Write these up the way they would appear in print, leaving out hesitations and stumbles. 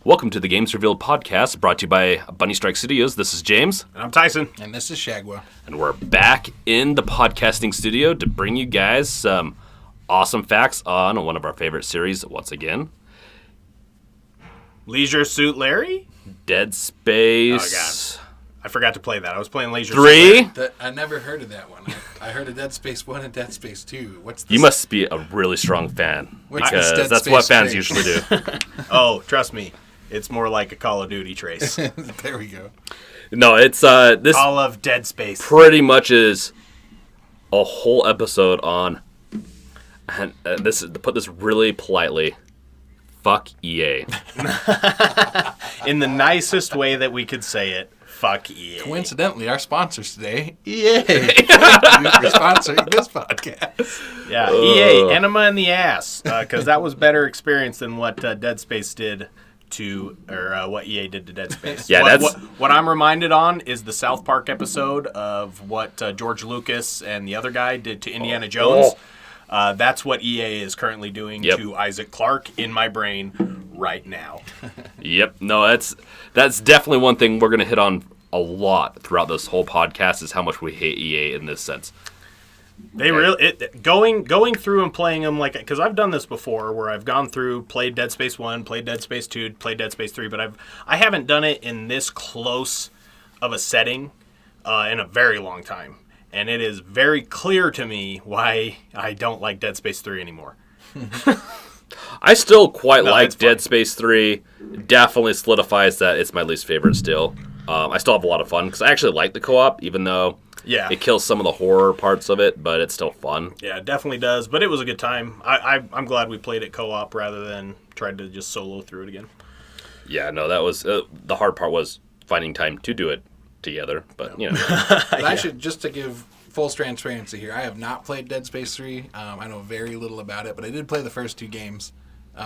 Welcome to the Games Revealed podcast, brought to you by Bunny Strike Studios. This is James. And I'm Tyson. And this is Shagwa. And we're back in the podcasting studio to bring you guys some awesome facts on one of our favorite series once again. Leisure Suit Larry? Dead Space. Oh, God. I forgot to play that. I was playing Leisure 3? Suit Larry. I never heard of that one. I heard of Dead Space 1 and Dead Space 2. What's this? You must be a really strong fan, What's because Dead that's Space what fans 3? usually do. Oh, trust me. It's more like a Call of Duty trace. There we go. No, it's this All of Dead Space. pretty much is a whole episode on, and this is to put this really politely, fuck EA. In the nicest way that we could say it, fuck EA. Coincidentally, our sponsors today, EA. Thank you for sponsoring this podcast. Yeah, EA, enema in the ass. Because that was better experience than what Dead Space did to, or what EA did to Dead Space. Yeah, what I'm reminded on is the South Park episode of what George Lucas and the other guy did to Indiana Jones. That's what EA is currently doing to Isaac Clarke in my brain right now. Yep. No, that's definitely one thing we're going to hit on a lot throughout this whole podcast is how much we hate EA in this sense. They really going through and playing them like, because I've done this before where I've gone through, played Dead Space 1, played Dead Space 2, played Dead Space 3, but I haven't done it in this close of a setting in a very long time. And it is very clear to me why I don't like Dead Space 3 anymore. I still quite like Dead Space 3. Definitely solidifies that it's my least favorite still. I still have a lot of fun because I actually like the co-op, even though it kills some of the horror parts of it, but it's still fun. Yeah, it definitely does. But it was a good time. I'm glad we played it co-op rather than tried to just solo through it again. Yeah, no, that was the hard part was finding time to do it together. But you know, But I should, just to give full transparency here, I have not played Dead Space 3. I know very little about it, but I did play the first two games.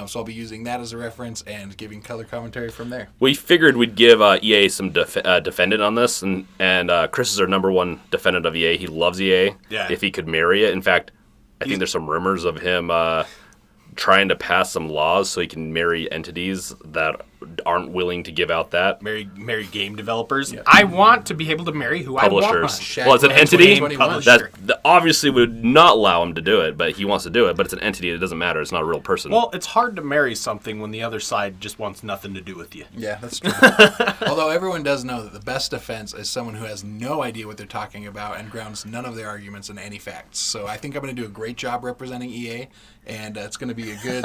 So I'll be using that as a reference and giving color commentary from there. we figured we'd give EA some defendant on this, and Chris is our number one defendant of EA. He loves EA. Yeah. If he could marry it. In fact, I think there's some rumors of him trying to pass some laws so he can marry entities that aren't willing to give out that. Marry game developers. Yeah. I want to be able to marry who Publishers. I want. Well, it's an entity Publisher. that obviously would not allow him to do it, but he wants to do it. But it's an entity. It doesn't matter. It's not a real person. Well, it's hard to marry something when the other side just wants nothing to do with you. Yeah, that's true. Although everyone does know that the best defense is someone who has no idea what they're talking about and grounds none of their arguments in any facts. So I think I'm going to do a great job representing EA, and it's going to be a good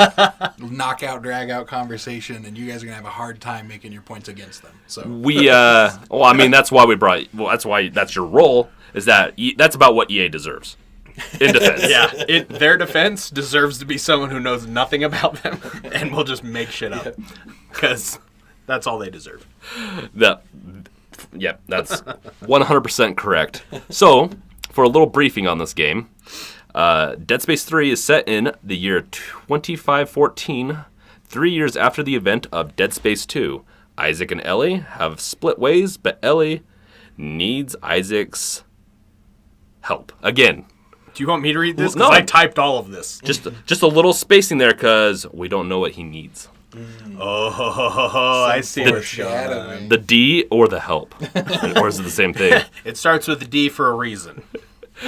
knockout, drag-out conversation, and you guys are going to have a hard time making your points against them. So well, I mean, that's why we brought. Well, that's why that's your role. Is that that's about what EA deserves in defense? Yeah, their defense deserves to be someone who knows nothing about them and will just make shit up because that's all they deserve. That's 100% correct. So, for a little briefing on this game, Dead Space 3 is set in the year 2514, 3 years after the event of Dead Space 2. Isaac and Ellie have split ways, but Ellie needs Isaac's help. Again. Do you want me to read this? No. Because I typed all of this. Just a little spacing there because we don't know what he needs. Oh, I see what's going on. The D or the help? Or is it the same thing? It starts with a D for a reason.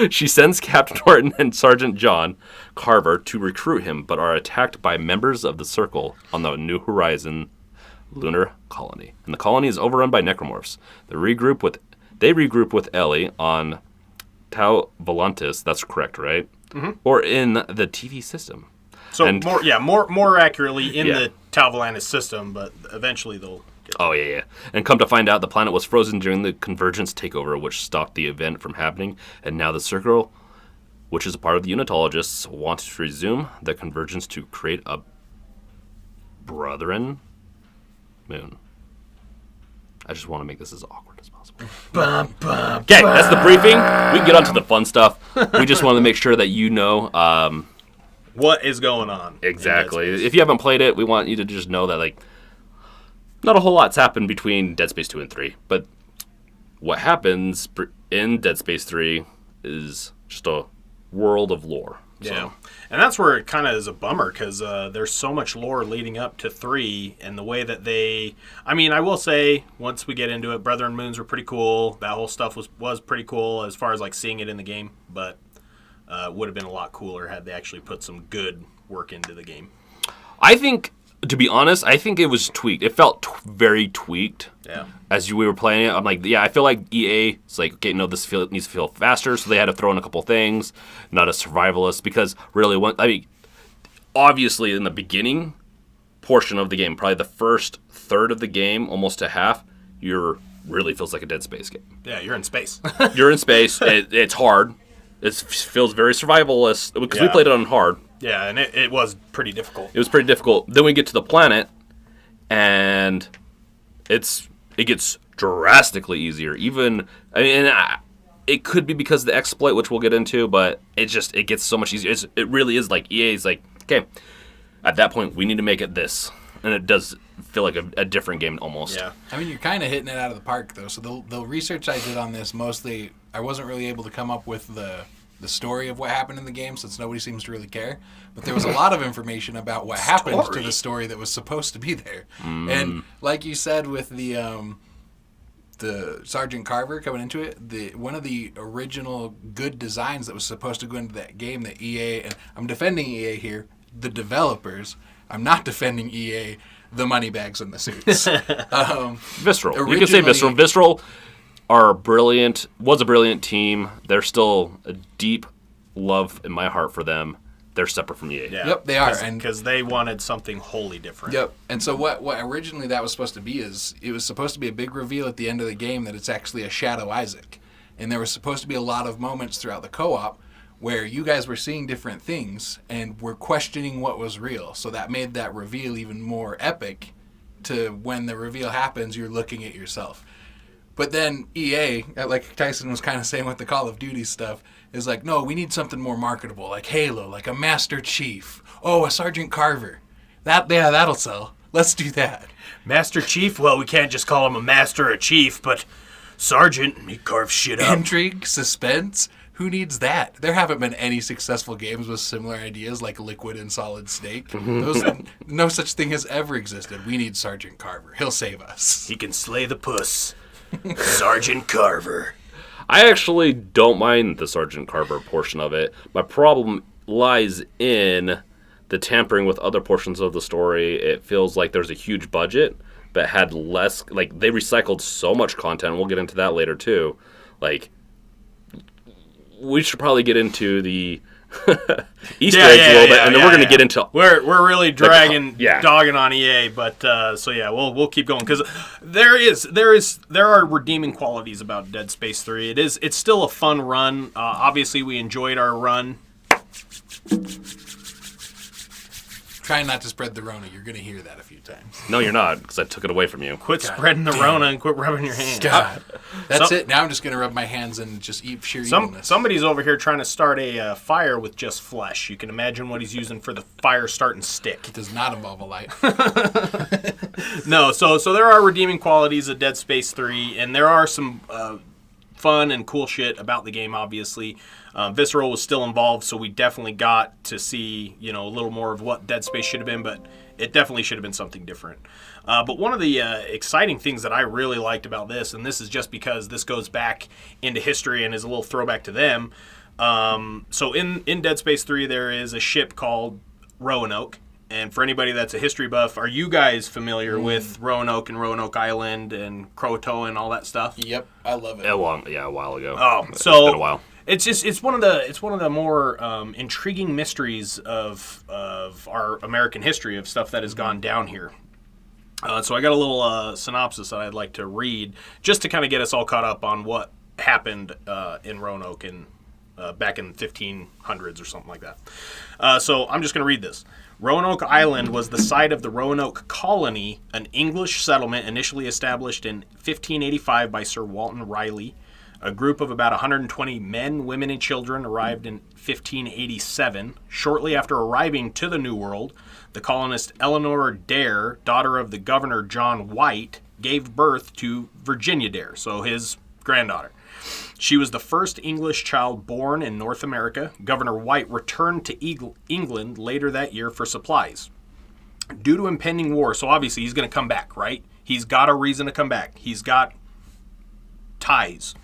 She sends Captain Norton and Sergeant John Carver to recruit him, but are attacked by members of the Circle on the New Horizon lunar colony. And the colony is overrun by necromorphs. They regroup with Ellie on Tau Volantis. That's correct, right? Mm-hmm. Or in the TV system. So more accurately in the Tau Volantis system, but eventually they'll. And come to find out, the planet was frozen during the Convergence takeover, which stopped the event from happening. And now the Circle, which is a part of the Unitologists, want to resume the Convergence to create a Brethren moon. I just want to make this as awkward as possible. Okay, that's the briefing. We can get on to the fun stuff. We just want to make sure that you know what is going on. Exactly. If you haven't played it, we want you to just know that not a whole lot's happened between Dead Space 2 and 3, but what happens in Dead Space 3 is just a world of lore. Yeah, and that's where it kind of is a bummer because there's so much lore leading up to 3, and the way that they. I mean, I will say once we get into it, Brethren Moons were pretty cool. That whole stuff was pretty cool as far as like seeing it in the game, but it would have been a lot cooler had they actually put some good work into the game. I think, to be honest, I think it was tweaked. It felt very tweaked. Yeah. As we were playing it, I'm like, yeah, I feel like EA is like, okay, no, this needs to feel faster, so they had to throw in a couple things, not a survivalist, because really, obviously in the beginning portion of the game, probably the first third of the game, almost to half, really feels like a Dead Space game. Yeah, you're in space. You're in space. It's hard. It feels very survivalist because we played it on hard. Yeah, and it was pretty difficult. It was pretty difficult. Then we get to the planet, and it gets drastically easier. It could be because of the exploit, which we'll get into, but it gets so much easier. It really is like EA's like, okay, at that point we need to make it this, and it does feel like a different game almost. Yeah, I mean, you're kind of hitting it out of the park though. So the research I did on this, mostly I wasn't really able to come up with the story of what happened in the game, since nobody seems to really care. But there was a lot of information about what happened to the story that was supposed to be there. And like you said with the Sergeant Carver coming into it, one of the original good designs that was supposed to go into that game that EA, and I'm defending EA here, the developers, I'm not defending EA, the moneybags in the suits. Visceral. You can say Visceral. Visceral was a brilliant team. There's still a deep love in my heart for them. They're separate from EA. Yeah. Yep, they are. Because they wanted something wholly different. Yep. And so what originally that was supposed to be is it was supposed to be a big reveal at the end of the game that it's actually a Shadow Isaac. And there was supposed to be a lot of moments throughout the co-op where you guys were seeing different things and were questioning what was real. So that made that reveal even more epic to when the reveal happens, you're looking at yourself. But then EA, like Tyson was kind of saying with the Call of Duty stuff, is like, no, we need something more marketable, like Halo, like a Master Chief. Oh, a Sergeant Carver. That'll sell. Let's do that. Master Chief? Well, we can't just call him a master or a chief, but Sergeant, he carves shit up. Intrigue, suspense. Who needs that? There haven't been any successful games with similar ideas like Liquid and Solid Snake. No such thing has ever existed. We need Sergeant Carver. He'll save us. He can slay the puss. Sergeant Carver. I actually don't mind the Sergeant Carver portion of it. My problem lies in the tampering with other portions of the story. It feels like there's a huge budget, but had less. Like, they recycled so much content. We'll get into that later, too. Like, we should probably get into the Easter eggs a little bit, and then we're going to get into. We're really dogging on EA, but we'll keep going because there are redeeming qualities about Dead Space 3. It's still a fun run. Obviously, we enjoyed our run. Try not to spread the Rona. You're going to hear that a few times. No, you're not, because I took it away from you. Quit spreading the Rona and quit rubbing your hands. God. That's it. Now I'm just going to rub my hands and just eat sheer evilness. Somebody's over here trying to start a fire with just flesh. You can imagine what he's using for the fire starting stick. It does not involve a light. No, so there are redeeming qualities of Dead Space 3, and there are some fun and cool shit about the game, obviously. Visceral was still involved, so we definitely got to see, a little more of what Dead Space should have been, but it definitely should have been something different. But one of the exciting things that I really liked about this, and this is just because this goes back into history and is a little throwback to them. So in Dead Space 3, there is a ship called Roanoke. And for anybody that's a history buff, are you guys familiar with Roanoke and Roanoke Island and Croatoan and all that stuff? Yep, I love it. A while ago. Oh, it's been a while. It's one of the more intriguing mysteries of our American history of stuff that has gone down here. So I got a little synopsis that I'd like to read just to kind of get us all caught up on what happened in Roanoke back in the 1500s or something like that. So I'm just going to read this. Roanoke Island was the site of the Roanoke Colony, an English settlement initially established in 1585 by Sir Walter Raleigh. A group of about 120 men, women, and children arrived in 1587. Shortly after arriving to the New World, the colonist Eleanor Dare, daughter of the governor John White, gave birth to Virginia Dare, so his granddaughter. She was the first English child born in North America. Governor White returned to England later that year for supplies. Due to impending war, so obviously he's going to come back, right? He's got a reason to come back. He's got ties.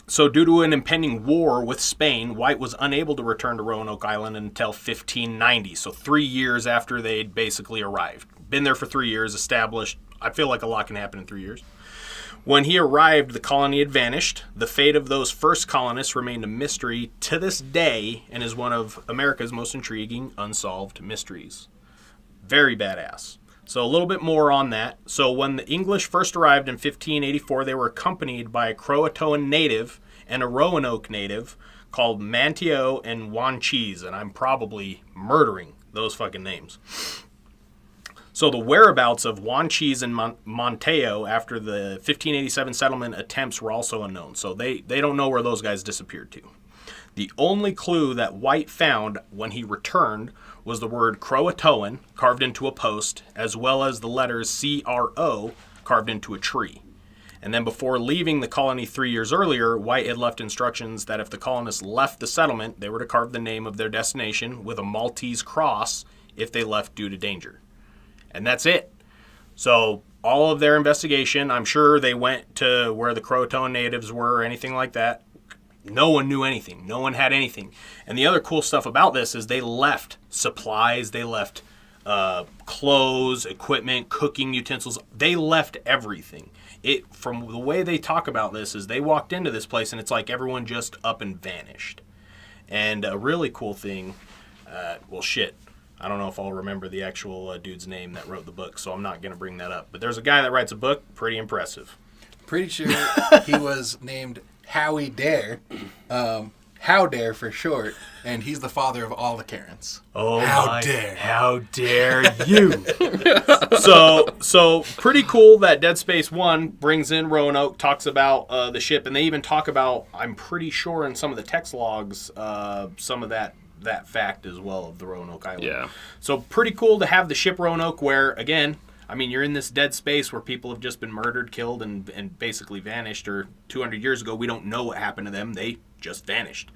So due to an impending war with Spain, White was unable to return to Roanoke Island until 1590, so 3 years after they'd basically arrived. Been there for 3 years, established. I feel like a lot can happen in 3 years. When he arrived, the colony had vanished. The fate of those first colonists remained a mystery to this day and is one of America's most intriguing unsolved mysteries. Very badass. So a little bit more on that. So when the English first arrived in 1584, they were accompanied by a Croatoan native and a Roanoke native called Manteo and Wanchese, and I'm probably murdering those fucking names. So the whereabouts of Wanchese and Manteo after the 1587 settlement attempts were also unknown. So they don't know where those guys disappeared to. The only clue that White found when he returned was the word Croatoan carved into a post, as well as the letters C-R-O carved into a tree. And then before leaving the colony 3 years earlier, White had left instructions that if the colonists left the settlement, they were to carve the name of their destination with a Maltese cross if they left due to danger. And that's it. So all of their investigation, I'm sure they went to where the Croatoan natives were or anything like that. No one knew anything. No one had anything. And the other cool stuff about this is they left supplies. They left clothes, equipment, cooking utensils. They left everything. From the way they talk about this is they walked into this place and it's like everyone just up and vanished. And a really cool thing, I don't know if I'll remember the actual dude's name that wrote the book, so I'm not going to bring that up. But there's a guy that writes a book, pretty impressive. Pretty sure he was named Howie Dare, How Dare for short, and he's the father of all the Karens. Oh, how dare! How dare you! So pretty cool that Dead Space 1 brings in Roanoke, talks about the ship, and they even talk about, I'm pretty sure in some of the text logs, some of that fact as well of the Roanoke Island. Yeah. So pretty cool to have the ship Roanoke where, again, I mean, you're in this dead space where people have just been murdered, killed, and basically vanished. Or 200 years ago, we don't know what happened to them. They just vanished.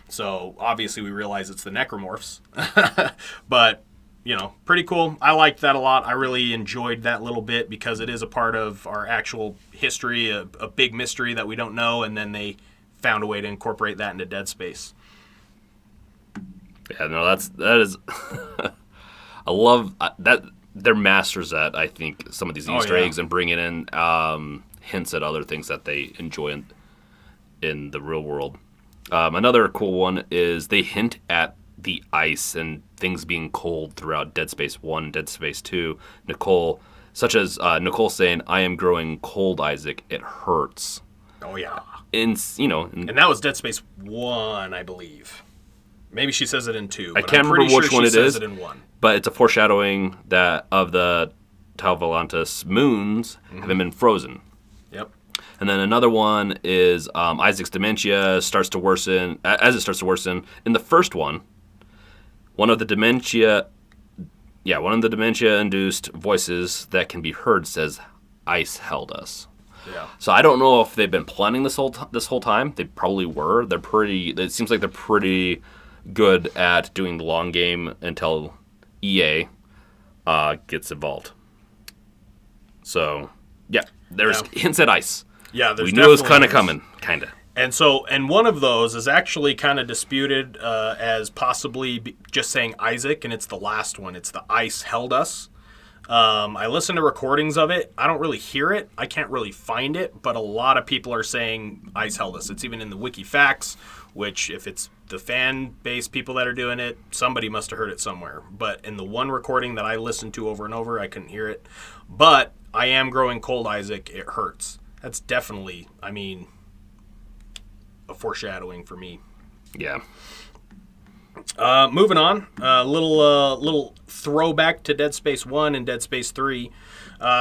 So obviously we realize it's the necromorphs. But, pretty cool. I liked that a lot. I really enjoyed that little bit because it is a part of our actual history, a big mystery that we don't know, and then they found a way to incorporate that into Dead Space. Yeah, no, that is. I love that they're masters at, I think, some of these Easter eggs and bringing in hints at other things that they enjoy in the real world. Another cool one is they hint at the ice and things being cold throughout Dead Space 1, Dead Space 2. Nicole saying, "I am growing cold, Isaac. It hurts." Oh yeah. And that was Dead Space 1, I believe. Maybe she says it in 2. I can't remember which one it is. Says it in 1. But it's a foreshadowing that of the Tau Volantis moons having been frozen. Yep. And then another one is Isaac's dementia starts to worsen. As it starts to worsen, in the first one, one of the dementia-induced voices that can be heard says, "Ice held us." Yeah. So I don't know if they've been planning this whole time. They probably were. It seems like they're pretty good at doing the long game until EA gets involved. So, yeah, there's hints at ice. Yeah, there's we knew it was kind of coming, kind of. And one of those is actually kind of disputed as possibly just saying Isaac, and it's the last one. It's the ice held us. I listened to recordings of it. I don't really hear it. I can't really find it, but a lot of people are saying ice held us. It's even in the wiki facts, which if it's the fan-based people that are doing it, somebody must have heard it somewhere. But in the one recording that I listened to over and over, I couldn't hear it. But I am growing cold, Isaac. It hurts. That's definitely, a foreshadowing for me. Yeah. Moving on, little throwback to Dead Space 1 and Dead Space 3.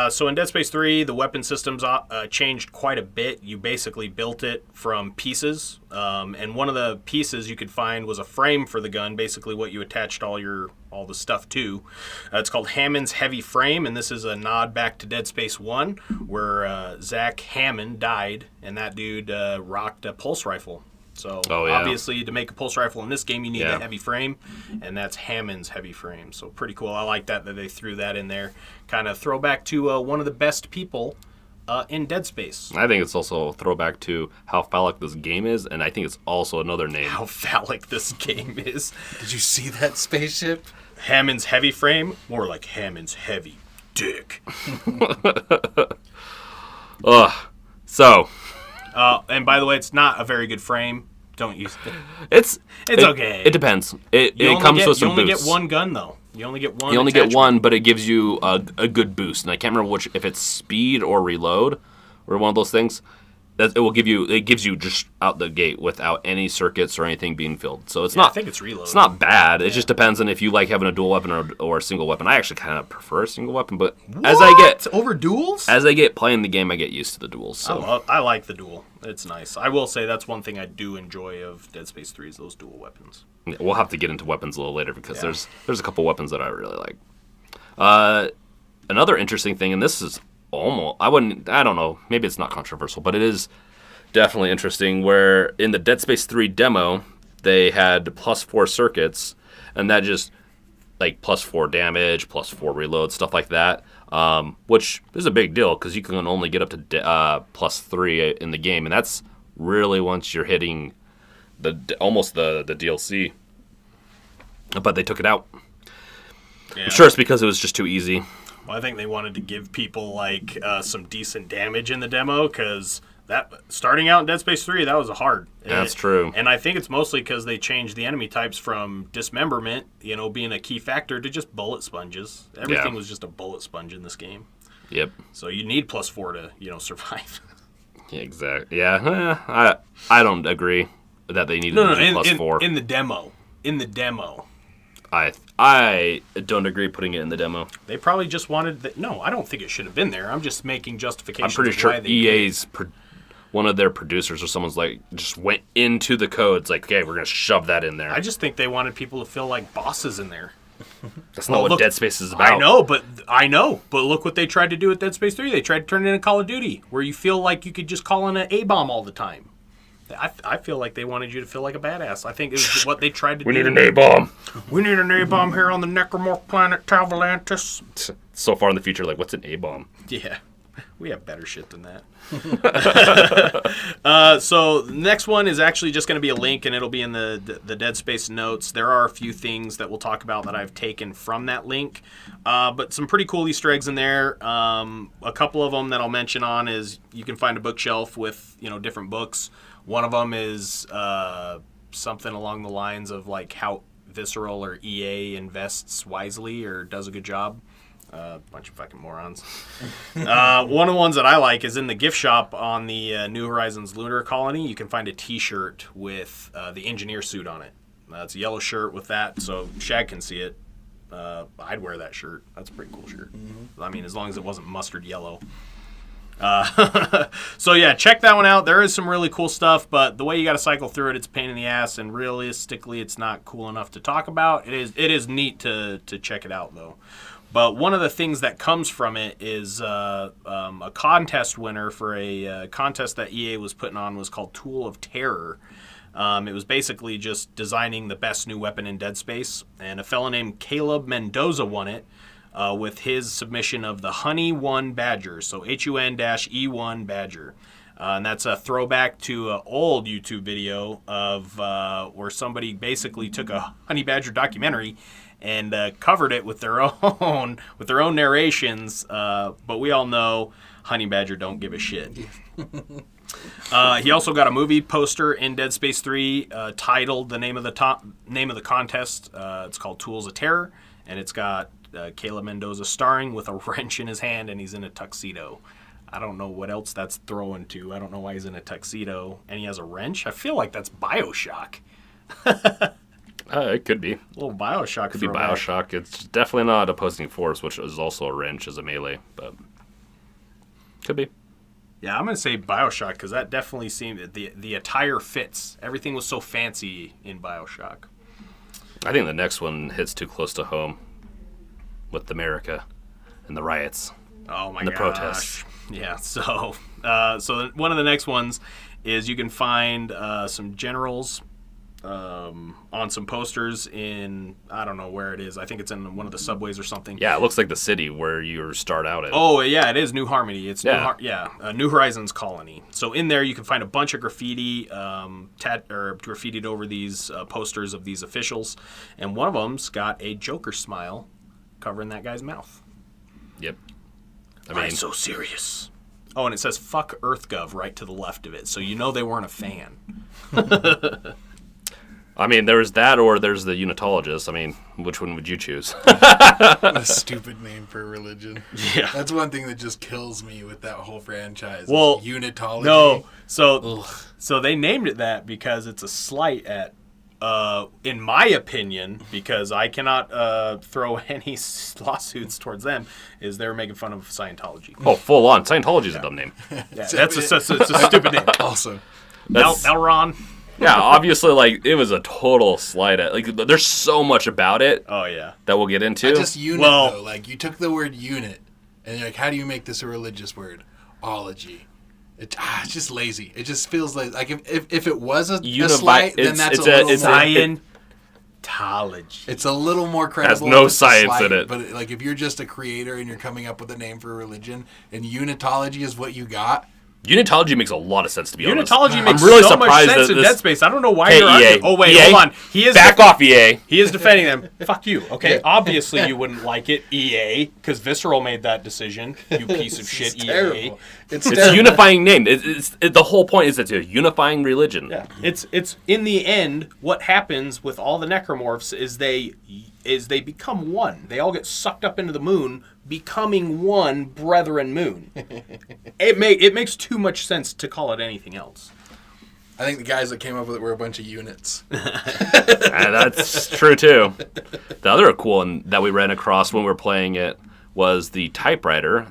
So in Dead Space 3, the weapon systems changed quite a bit. You basically built it from pieces, and one of the pieces you could find was a frame for the gun, basically what you attached all the stuff to. It's called Hammond's Heavy Frame, and this is a nod back to Dead Space 1, where Zach Hammond died, and that dude rocked a pulse rifle. So obviously, to make a pulse rifle in this game, you need a heavy frame, and that's Hammond's Heavy Frame. So pretty cool. I like that they threw that in there. Kind of throwback to one of the best people in Dead Space. I think it's also a throwback to how phallic this game is, and I think it's also another name. How phallic this game is. Did you see that spaceship? Hammond's Heavy Frame, more like Hammond's Heavy Dick. Ugh. So. And by the way, it's not a very good frame. Don't use it. It's okay. It depends. It comes with some boosts. You only get one gun, though. You only get one. You only get one, but it gives you a good boost. And I can't remember if it's speed or reload, or one of those things. It gives you just out the gate without any circuits or anything being filled. So it's not. I think it's reload. It's not bad. It just depends on if you like having a dual weapon or a single weapon. I actually kind of prefer a single weapon, but as I get playing the game, I get used to the duels. So I like the duel. It's nice. I will say that's one thing I do enjoy of Dead Space 3 is those dual weapons. Yeah, we'll have to get into weapons a little later because there's a couple weapons that I really like. Another interesting thing, and this is I don't know, maybe it's not controversial, but it is definitely interesting, where in the Dead Space 3 demo, they had +4 circuits, and that just, like, +4 damage, +4 reload, stuff like that, which is a big deal, because you can only get up to +3 in the game, and that's really once you're hitting almost the DLC. But they took it out. Yeah. I'm sure it's because it was just too easy. Well, I think they wanted to give people like some decent damage in the demo, because that starting out in Dead Space 3, that was hard. That's true. And I think it's mostly because they changed the enemy types from dismemberment, being a key factor, to just bullet sponges. Everything was just a bullet sponge in this game. Yep. So you need +4 to survive. Yeah, exactly. Yeah, I don't agree that they needed to do +4 in the demo. In the demo. I don't agree putting it in the demo. They probably just wanted no, I don't think it should have been there. I'm just making justifications. I'm pretty sure EA's one of their producers or someone's like just went into the codes like, okay, we're gonna shove that in there. I just think they wanted people to feel like bosses in there. That's not what Dead Space is about. I know, but look what they tried to do with Dead Space 3. They tried to turn it into Call of Duty, where you feel like you could just call in an A-bomb all the time. I feel like they wanted you to feel like a badass. I think it was what they tried to do. We need an A-bomb. We need an A-bomb here on the Necromorph planet Tavalantis. So far in the future, like, what's an A-bomb? Yeah. We have better shit than that. So the next one is actually just going to be a link, and it'll be in the Dead Space notes. There are a few things that we'll talk about that I've taken from that link, but some pretty cool Easter eggs in there. A couple of them that I'll mention on is you can find a bookshelf with different books. One of them is something along the lines of like how Visceral or EA invests wisely or does a good job. Bunch of fucking morons. One of the ones that I like is in the gift shop on the New Horizons Lunar Colony. You can find a T-shirt with the engineer suit on it. It's a yellow shirt with that, so Shag can see it. I'd wear that shirt. That's a pretty cool shirt. Mm-hmm. I mean, as long as it wasn't mustard yellow. So yeah, check that one out. There is some really cool stuff, but the way you got to cycle through it, it's a pain in the ass, and realistically, it's not cool enough to talk about. It is neat to check it out though. But one of the things that comes from it is a contest winner for a contest that EA was putting on was called Tool of Terror. It was basically just designing the best new weapon in Dead Space, and a fellow named Caleb Mendoza won it. With his submission of the Honey 1 Badger, so HUN-E1 Badger. And that's a throwback to an old YouTube video of where somebody basically took a Honey Badger documentary and covered it with their own narrations. But we all know Honey Badger don't give a shit. He also got a movie poster in Dead Space 3 titled the name of the contest. It's called Tools of Terror, and it's got Caleb Mendoza starring with a wrench in his hand, and he's in a tuxedo. I don't know what else that's throwing to. I don't know why he's in a tuxedo and he has a wrench. I feel like that's BioShock. I It could be. A little Bioshock. Could be Bioshock. It's definitely not opposing force, which is also a wrench as a melee, but could be. Yeah, I'm gonna say Bioshock because that definitely seemed the attire fits. Everything was so fancy in Bioshock. I think the next one hits too close to home with America and the riots. Oh my and the gosh. protests. Yeah. So one of the next ones is you can find some generals on some posters in, I don't know where it is. I think it's in one of the subways or something. Yeah, it looks like the city where you start out at. Oh, yeah, it is New Harmony. It's Yeah. New Horizons Colony. So in there you can find a bunch of graffiti graffitied over these posters of these officials. And one of them's got a Joker smile covering that guy's mouth. Yep. I'm so serious. Oh, and it says "fuck EarthGov" right to the left of it, so you know they weren't a fan. I mean, there's that, or there's the unitologist. I mean, which one would you choose? What a stupid name for a religion. Yeah. That's one thing that just kills me with that whole franchise. Well, unitology. No, so they named it that because it's a slight at, in my opinion, because I cannot throw any lawsuits towards them, is they're making fun of Scientology. Oh, full on. Scientology is a dumb name. Yeah, it's a stupid name. Also, Now, Ron. Yeah, obviously, like, it was a total slide at. Like, there's so much about it. Oh, yeah. That we'll get into. just unit, though. Like, you took the word unit, and you're like, how do you make this a religious word? Ology. It's just lazy. It just feels like if it was a slight, then that's a little more... Scientology. It's a little more credible. Has no if it's a science slight, in it. But, like, if you're just a creator and you're coming up with a name for a religion, and unitology is what you got... Unitology makes a lot of sense, to be honest. Unitology makes I'm really so much surprised sense that in this... Dead Space. I don't know why Hey, you're EA. arguing. Oh, wait, EA, hold on. He is back off, EA. He is defending them. Fuck you, okay? Obviously you wouldn't like it, EA, because Visceral made that decision, you piece of shit, EA. Terrible. It's a unifying name. The whole point is it's a unifying religion. Yeah. It's in the end, what happens with all the necromorphs is they become one. They all get sucked up into the moon, becoming one brethren moon. It makes too much sense to call it anything else. I think the guys that came up with it were a bunch of units. That's true, too. The other cool one that we ran across when we were playing it was the typewriter.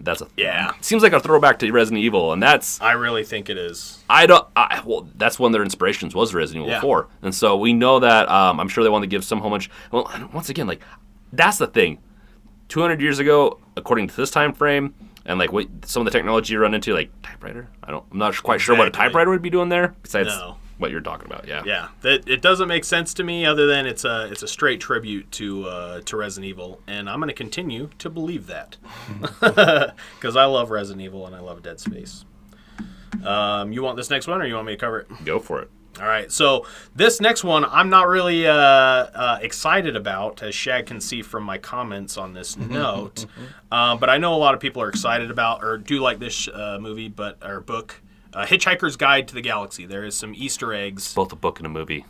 Seems like a throwback to Resident Evil, and that's... I really think it is. Well, that's one of their inspirations was Resident Evil 4. And so we know that, I'm sure they want to give some homage. Well, once again, like, that's the thing. 200 years ago, according to this time frame, and like what some of the technology you run into, like typewriter, I'm not quite sure what a typewriter would be doing there, besides what you're talking about. Yeah. It doesn't make sense to me, other than it's a straight tribute to Resident Evil, and I'm going to continue to believe that because I love Resident Evil and I love Dead Space. You want this next one, or you want me to cover it? Go for it. All right, so this next one I'm not really excited about, as Shag can see from my comments on this note. But I know a lot of people are excited about, or do like this movie, or book, Hitchhiker's Guide to the Galaxy. There is some Easter eggs. Both a book and a movie.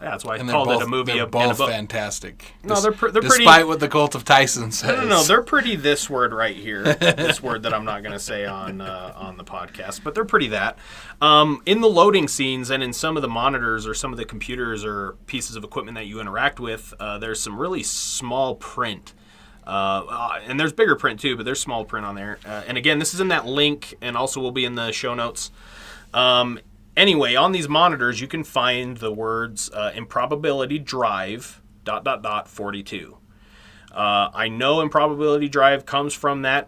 Yeah, that's why I called it a movie they're and a both book. fantastic. No, they're pretty... Despite what the Cult of Tyson says. No, they're pretty this word right here. This word that I'm not going to say on the podcast, but they're pretty that. In the loading scenes and in some of the monitors or some of the computers or pieces of equipment that you interact with, there's some really small print. And there's bigger print too, but there's small print on there. And again, this is in that link and also will be in the show notes. Anyway, on these monitors, you can find the words improbability drive ... 42. I know improbability drive comes from that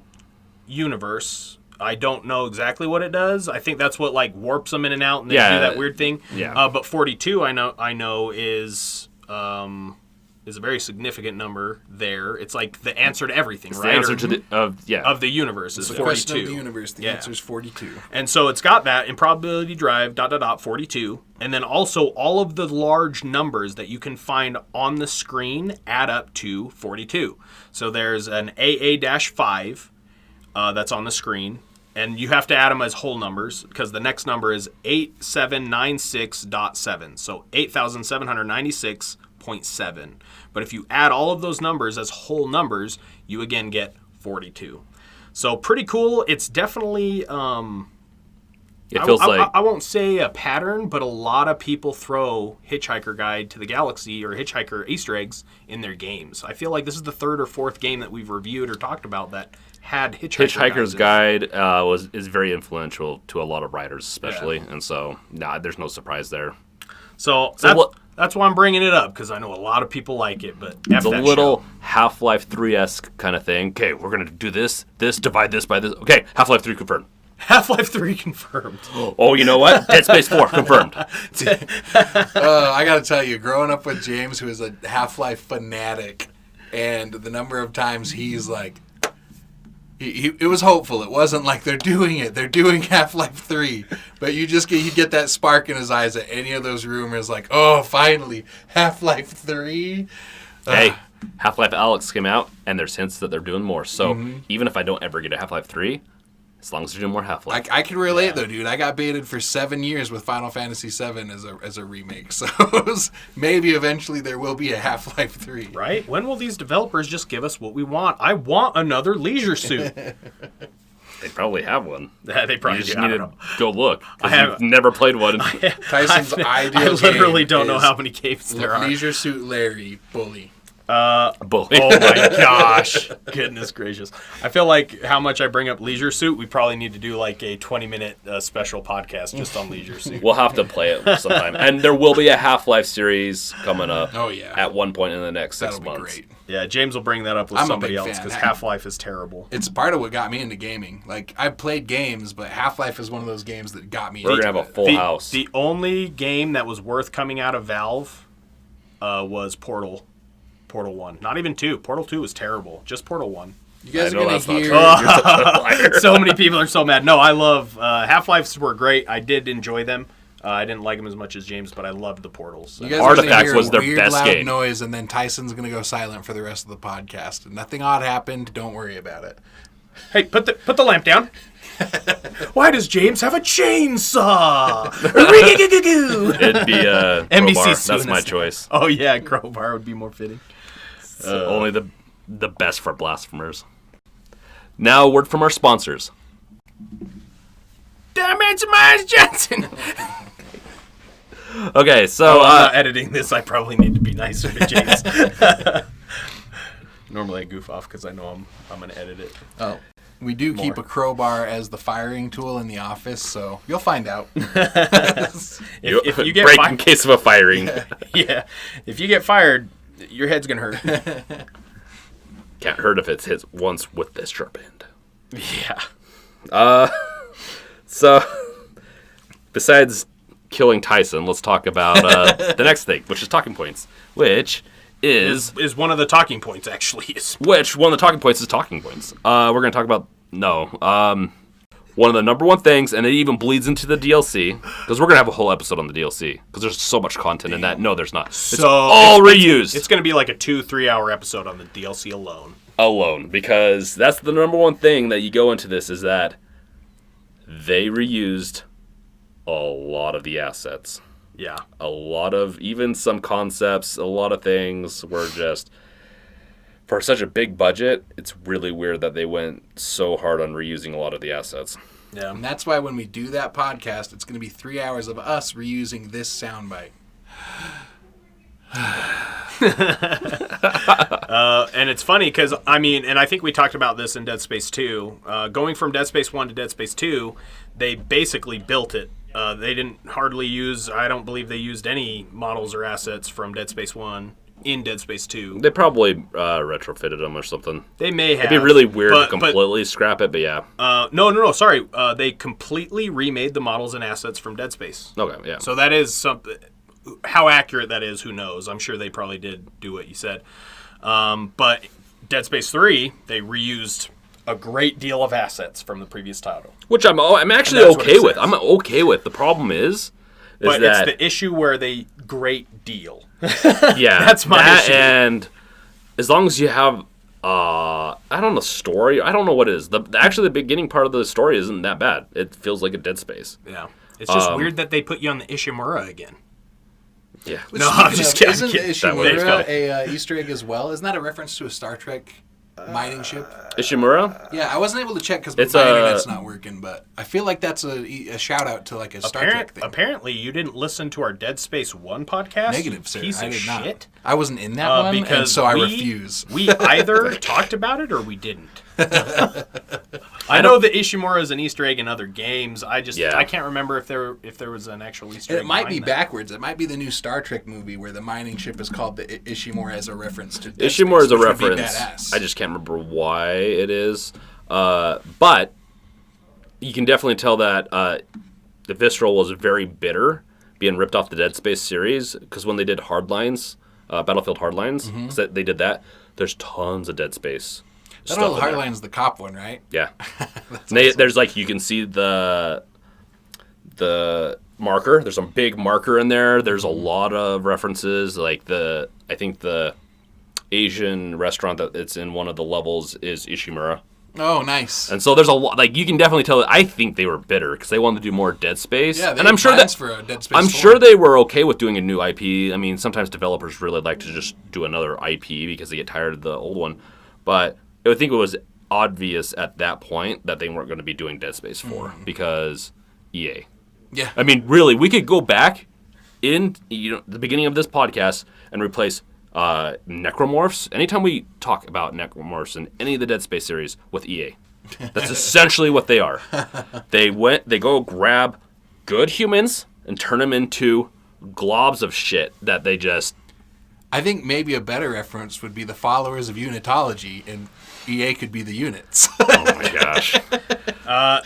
universe. I don't know exactly what it does. I think that's what like warps them in and out, and they do that weird thing. Yeah. But 42, I know is a very significant number there. It's like the answer to everything, right? The answer to the of the universe is 42. The question of the universe. The answer is 42. And so it's got that improbability drive ... 42, and then also all of the large numbers that you can find on the screen add up to 42. So there's an AA-5 that's on the screen, and you have to add them as whole numbers because the next number is 8796.7. So 8796.7. But if you add all of those numbers as whole numbers, you again get 42. So pretty cool. It's definitely It feels like I won't say a pattern, but a lot of people throw Hitchhiker Guide to the Galaxy or Hitchhiker Easter eggs in their games. I feel like this is the third or fourth game that we've reviewed or talked about that had Hitchhiker's Guide is very influential to a lot of writers, especially, and so there's no surprise there. So that's why I'm bringing it up, because I know a lot of people like it, but it's a little Half-Life 3-esque kind of thing. Okay, we're gonna do this, divide this by this. Okay, Half-Life 3 confirmed. Half-Life 3 confirmed. Oh, you know what? Dead Space 4 confirmed. I gotta tell you, growing up with James, who is a Half-Life fanatic, and the number of times he's like, it was hopeful. It wasn't like they're doing it. They're doing Half-Life 3. But you get that spark in his eyes at any of those rumors like, oh, finally, Half-Life 3? Hey, Half-Life Alyx came out, and there's hints that they're doing more. So even if I don't ever get a Half-Life 3, as long as they're doing more Half-Life. I can relate, though, dude. I got baited for 7 years with Final Fantasy VII as a remake. So maybe eventually there will be a Half-Life 3. Right? When will these developers just give us what we want? I want another Leisure Suit. They probably have one. They probably you just do. need to go look. You've never played one. Tyson's ideal I literally game don't know is how many games there are. Leisure Suit Larry, Bully. Bully. Oh my gosh. Goodness gracious. I feel like how much I bring up Leisure Suit, we probably need to do like a 20-minute special podcast just on Leisure Suit. We'll have to play it sometime. And there will be a Half-Life series coming up at one point in the next 6 months. That'll be great. Yeah, James will bring that up with somebody else because Half-Life is terrible. It's part of what got me into gaming. Like, I've played games, but Half-Life is one of those games that got me We're into going to have a full house. The only game that was worth coming out of Valve was Portal 1. Not even 2. Portal 2 was terrible. Just Portal 1. You guys are going to hear... So many people are so mad. No, I love... Half-Lifes were great. I did enjoy them. I didn't like them as much as James, but I loved the Portals. So. You guys Artifacts was their weird, best loud game. Noise, and then Tyson's going to go silent for the rest of the podcast. Nothing odd happened. Don't worry about it. Hey, put the lamp down. Why does James have a chainsaw? It'd be a NBC crowbar. suing That's my us. choice. Oh yeah, crowbar would be more fitting. Only the best for blasphemers. Now, a word from our sponsors. Damn it, Miles Johnson. Okay, so I'm not editing this. I probably need to be nicer to James. Normally I goof off because I know I'm going to edit it. Oh. We do keep a crowbar as the firing tool in the office, so you'll find out. if you get break in case of a firing. Yeah. If you get fired, your head's going to hurt. Can't hurt if it's hit once with this sharp end. Yeah. So, besides killing Tyson, let's talk about the next thing, which is talking points, which is one of the talking points, actually. Which one of the talking points is talking points. We're going to talk about, one of the number one things, and it even bleeds into the DLC, because we're going to have a whole episode on the DLC, because there's so much content in that. No, there's not. It's all reused. It's going to be like a 2-3 hour episode on the DLC alone. Because that's the number one thing that you go into this, is that they reused a lot of the assets. Yeah. A lot of, even some concepts, a lot of things were just, for such a big budget, it's really weird that they went so hard on reusing a lot of the assets. Yeah. And that's why when we do that podcast, it's going to be 3 hours of us reusing this soundbite. And it's funny because, and I think we talked about this in Dead Space 2. Going from Dead Space 1 to Dead Space 2, they basically built it. They didn't hardly use, I don't believe they used any models or assets from Dead Space 1 in Dead Space 2. They probably retrofitted them or something. They may have. It'd be really weird to completely scrap it, but yeah. No, sorry. They completely remade the models and assets from Dead Space. Okay, yeah. So that is something. How accurate that is, who knows? I'm sure they probably did do what you said. But Dead Space 3, they reused a great deal of assets from the previous title. Which I'm actually okay with. I'm okay with. The problem is but that... it's the issue where they great deal. Yeah. That's my issue. And as long as you have, I don't know, story. I don't know what it is. Actually, the beginning part of the story isn't that bad. It feels like a Dead Space. Yeah. It's just weird that they put you on the Ishimura again. Yeah. No, I'm just kidding. Isn't the Ishimura a Easter egg as well? Isn't that a reference to a Star Trek mining ship. Ishimura? Yeah, I wasn't able to check because It's my internet's not working, but I feel like that's a shout out to like a Star Trek thing. Apparently, you didn't listen to our Dead Space 1 podcast. Negative, sir. Piece I of did not. shit. I wasn't in that one, Because and so I refuse. We either talked about it or we didn't. I know that Ishimura is an Easter egg in other games. I can't remember if there was an actual Easter egg. It might be that. backwards. It might be the new Star Trek movie where the mining ship is called the Ishimura as a reference to Dead Ishimura Space, is a which would be reference. badass. I just can't remember why it is. But you can definitely tell that the Visceral was very bitter being ripped off the Dead Space series, because when they did Hardlines, Battlefield Hardlines, 'cause they did that, there's tons of Dead Space. Battlefield Hardline's the cop one, right? Yeah. Awesome. There's like, you can see the marker. There's a big marker in there. There's a lot of references. Like I think the Asian restaurant that it's in one of the levels is Ishimura. Oh, nice. And so there's a lot, like, you can definitely tell. I think they were bitter because they wanted to do more Dead Space. Yeah, and I'm sure that for a Dead Space I'm 4. sure they were okay with doing a new IP. I mean, sometimes developers really like to just do another IP because they get tired of the old one. But I think it was obvious at that point that they weren't going to be doing Dead Space 4 because EA. Yeah. I mean, really, we could go back in the beginning of this podcast and replace necromorphs. Anytime we talk about necromorphs in any of the Dead Space series with EA, that's essentially what they are. They go grab good humans and turn them into globs of shit that they just. I think maybe a better reference would be the followers of unitology, and EA could be the units. Oh my gosh.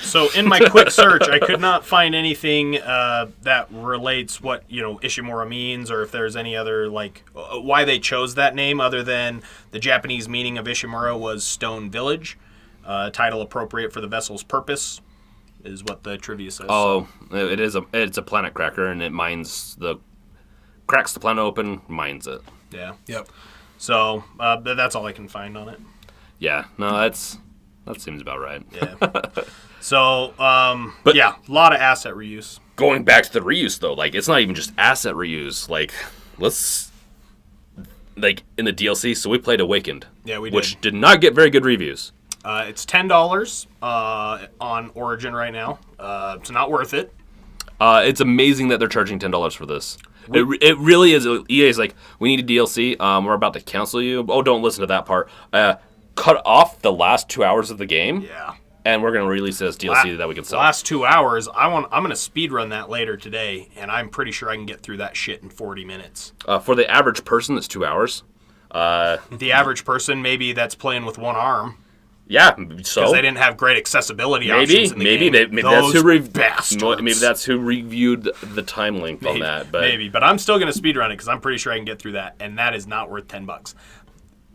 So in my quick search, I could not find anything that relates what Ishimura means, or if there's any other why they chose that name, other than the Japanese meaning of Ishimura was Stone Village, title appropriate for the vessel's purpose, is what the trivia says. Oh, it's a planet cracker, and it cracks the planet open, mines it. Yeah. Yep. So that's all I can find on it. Yeah. No, that seems about right. Yeah. So, yeah, a lot of asset reuse. Going back to the reuse, though, it's not even just asset reuse. In the DLC, so we played Awakened. Yeah, we did. Which did not get very good reviews. It's $10 on Origin right now. It's not worth it. It's amazing that they're charging $10 for this. It really is. EA's like, we need a DLC. We're about to cancel you. Oh, don't listen to that part. Cut off the last 2 hours of the game. Yeah. And we're going to release this DLC that we can sell. Last 2 hours, I'm going to speed run that later today, and I'm pretty sure I can get through that shit in 40 minutes. For the average person, it's 2 hours. The average person, maybe that's playing with one arm. Yeah, so because they didn't have great accessibility options in the game. Maybe that's who reviewed the time length on that. But I'm still going to speedrun it because I'm pretty sure I can get through that, and that is not worth $10.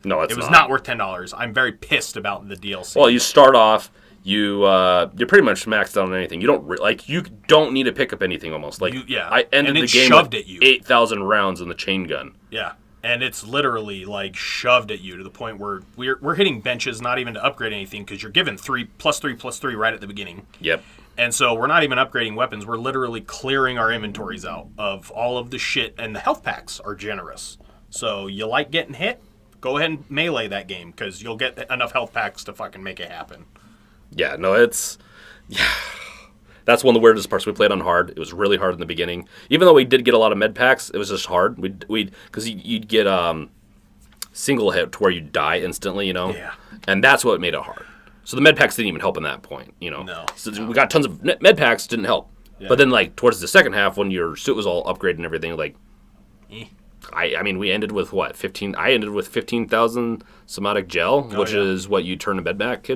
No, it was not worth $10. I'm very pissed about the DLC. Well, you start off, you're pretty much maxed out on anything. You don't need to pick up anything almost. I ended the game shoved with at you. 8,000 rounds in the chain gun. Yeah. And it's literally shoved at you to the point where we're hitting benches not even to upgrade anything because you're given 3+3+3 right at the beginning. Yep. And so we're not even upgrading weapons. We're literally clearing our inventories out of all of the shit. And the health packs are generous. So you like getting hit? Go ahead and melee that game because you'll get enough health packs to fucking make it happen. Yeah, no, that's one of the weirdest parts. We played on hard. It was really hard in the beginning. Even though we did get a lot of med packs, it was just hard. Because you'd get single hit to where you'd die instantly, Yeah. And that's what made it hard. So the med packs didn't even help in that point, No. So we got tons of med packs, didn't help. Yeah. But then towards the second half, when your suit was all upgraded and everything, I mean, we ended with what? 15. I ended with 15,000 somatic gel, which is what you turn a med pack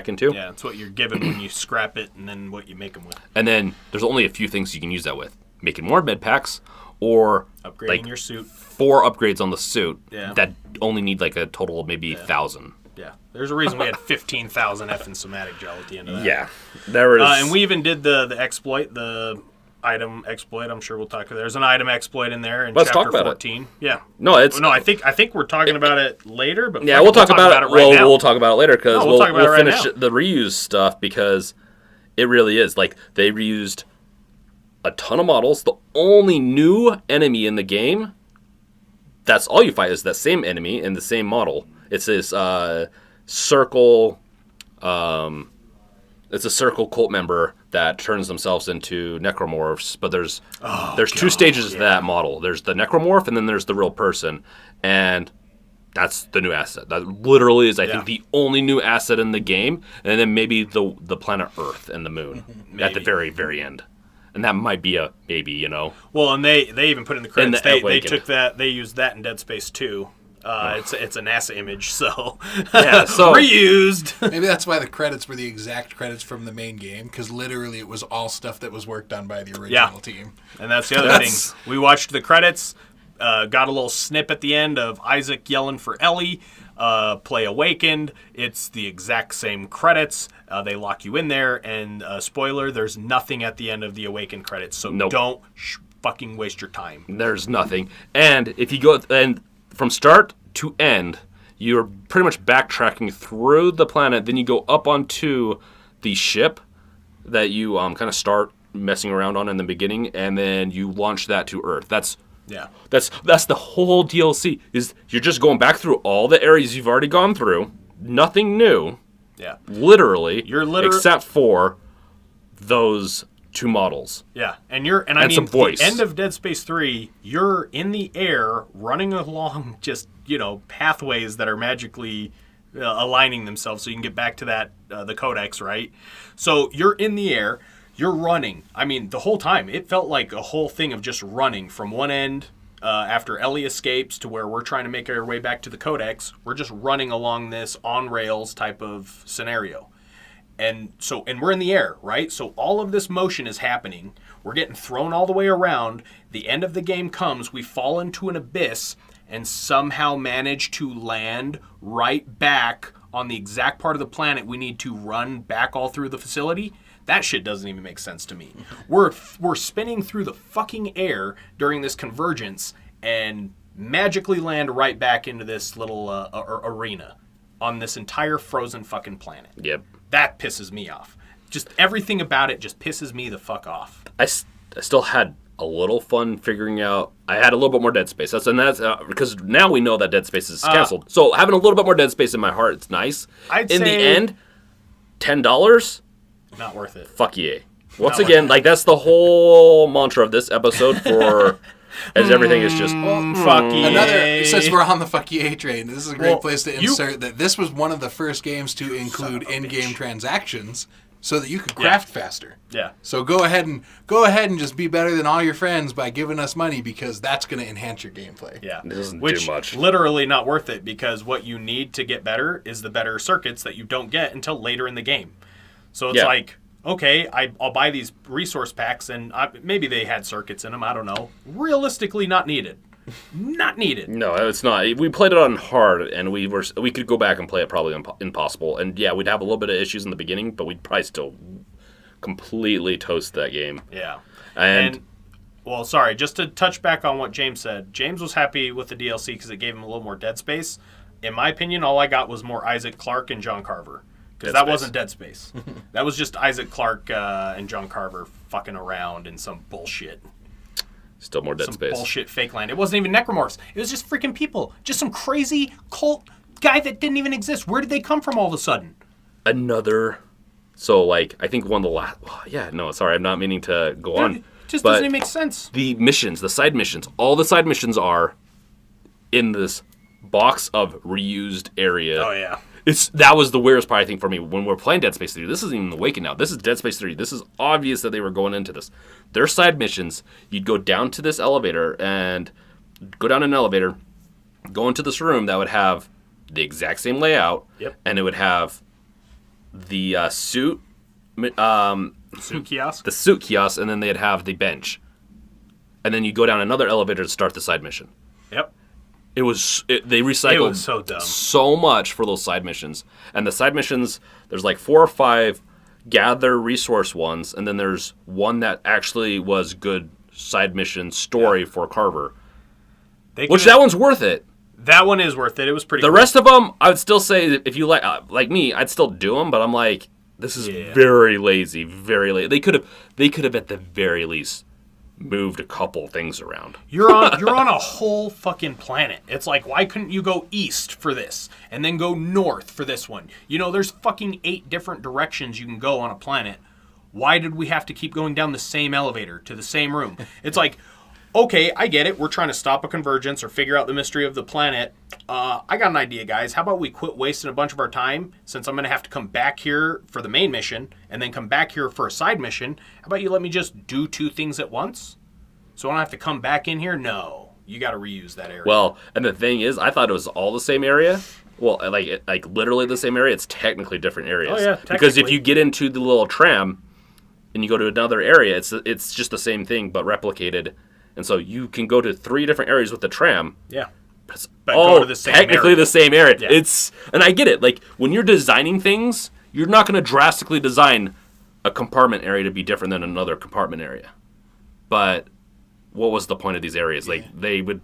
into. Yeah, it's what you're given when you scrap it, and then what you make them with. And then there's only a few things you can use that with: making more med packs, or upgrading your suit. 4 upgrades on the suit that only need a total of maybe 1,000. Yeah, there's a reason we had 15,000 effing somatic gel at the end of that. Yeah, there is. And we even did the exploit, the item exploit. I'm sure we'll talk. There's an item exploit in there in chapter 14. Yeah. No, I think we're talking about it later. But we'll talk about it right now. We'll talk about it later because we'll finish right the reuse stuff because it really is they reused a ton of models. The only new enemy in the game, that's all you fight is that same enemy in the same model, It's this circle. It's a circle cult member that turns themselves into necromorphs, but there's two stages to that model. There's the necromorph, and then there's the real person, and that's the new asset. That literally is, I think, the only new asset in the game, and then maybe the planet Earth and the moon at the very, very end. And that might be a maybe, you know. Well, and they even put in the credits, they took that, they used that in Dead Space 2. It's a NASA image, so reused. Maybe that's why the credits were the exact credits from the main game, because literally it was all stuff that was worked on by the original team. And that's the other thing. We watched the credits, got a little snip at the end of Isaac yelling for Ellie, play Awakened. It's the exact same credits. They lock you in there, and spoiler, there's nothing at the end of the Awakened credits, so don't fucking waste your time. There's nothing. And if you go and from start to end, you're pretty much backtracking through the planet. Then you go up onto the ship that you kind of start messing around on in the beginning, and then you launch that to Earth. That's the whole DLC. Is you're just going back through all the areas you've already gone through. Nothing new. Yeah. Literally, except for those two models. Yeah, and I mean, the end of Dead Space 3, you're in the air running along just, pathways that are magically aligning themselves so you can get back to that, the codex, right? So you're in the air, you're running. I mean, the whole time, it felt like a whole thing of just running from one end after Ellie escapes to where we're trying to make our way back to the codex. We're just running along this on-rails type of scenario. And we're in the air, right? So all of this motion is happening. We're getting thrown all the way around. The end of the game comes. We fall into an abyss and somehow manage to land right back on the exact part of the planet we need to run back all through the facility. That shit doesn't even make sense to me. We're spinning through the fucking air during this convergence and magically land right back into this little arena on this entire frozen fucking planet. Yep. That pisses me off. Just everything about it just pisses me the fuck off. I still had a little fun figuring out. I had a little bit more Dead Space. That's because now we know that Dead Space is canceled. So having a little bit more Dead Space in my heart, it's nice. In the end, $10, not worth it. Fuck yeah. Once again, that's the whole mantra of this episode for. As everything is just fuck yeah. Since we're on the fuck yeah train, this is a great place to insert that this was one of the first games to include in-game transactions so that you could craft faster. Yeah. So go ahead and just be better than all your friends by giving us money, because that's going to enhance your gameplay. Yeah. This isn't Which, too much. Literally not worth it, because what you need to get better is the better circuits that you don't get until later in the game. So it's like, okay, I'll buy these resource packs, and maybe they had circuits in them. I don't know. Realistically, not needed. Not needed. No, it's not. We played it on hard, and we could go back and play it probably impossible. And yeah, we'd have a little bit of issues in the beginning, but we'd probably still completely toast that game. Yeah. And well, sorry, just to touch back on what James said. James was happy with the DLC because it gave him a little more Dead Space. In my opinion, all I got was more Isaac Clarke and John Carver. Because that wasn't Dead Space. That was just Isaac Clarke and John Carver fucking around in some bullshit. Still more Dead Space. Some bullshit fake land. It wasn't even necromorphs. It was just freaking people. Just some crazy cult guy that didn't even exist. Where did they come from all of a sudden? So, I think one of the last... Yeah, no, sorry, I'm not meaning to go on. It just doesn't even make sense. The missions, the side missions, all the side missions are in this box of reused area. Oh, yeah. That was the weirdest part, I think, for me. When we're playing Dead Space 3, this isn't even Awakened now. This is Dead Space 3. This is obvious that they were going into this. Their side missions, you'd go down to this elevator and go down an elevator, go into this room that would have the exact same layout, and it would have the suit kiosk? The suit kiosk, and then they'd have the bench. And then you go down another elevator to start the side mission. Yep. They recycled so dumb. So much for those side missions. And the side missions, there's 4 or 5 gather resource ones, and then there's one that actually was good side mission story for Carver. That one's worth it. That one is worth it. It was pretty The rest of them, I would still say, if you like me, I'd still do them, but I'm this is very lazy, very lazy. They could have at the very least moved a couple things around. You're on a whole fucking planet. It's like, why couldn't you go east for this and then go north for this one? You know, there's fucking 8 different directions you can go on a planet. Why did we have to keep going down the same elevator to the same room? It's like, okay, I get it. We're trying to stop a convergence or figure out the mystery of the planet. I got an idea, guys. How about we quit wasting a bunch of our time, since I'm going to have to come back here for the main mission and then come back here for a side mission? How about you let me just do 2 things at once? So I don't have to come back in here? No. You got to reuse that area. Well, and the thing is, I thought it was all the same area. Well, like literally the same area. It's technically different areas. Oh, yeah, because if you get into the little tram and you go to another area, it's just the same thing but replicated. And so you can go to 3 different areas with the tram. Yeah. But go to the same technically area. the same area. Yeah. And I get it. Like, when you're designing things, you're not going to drastically design a compartment area to be different than another compartment area. But what was the point of these areas? Like, they would...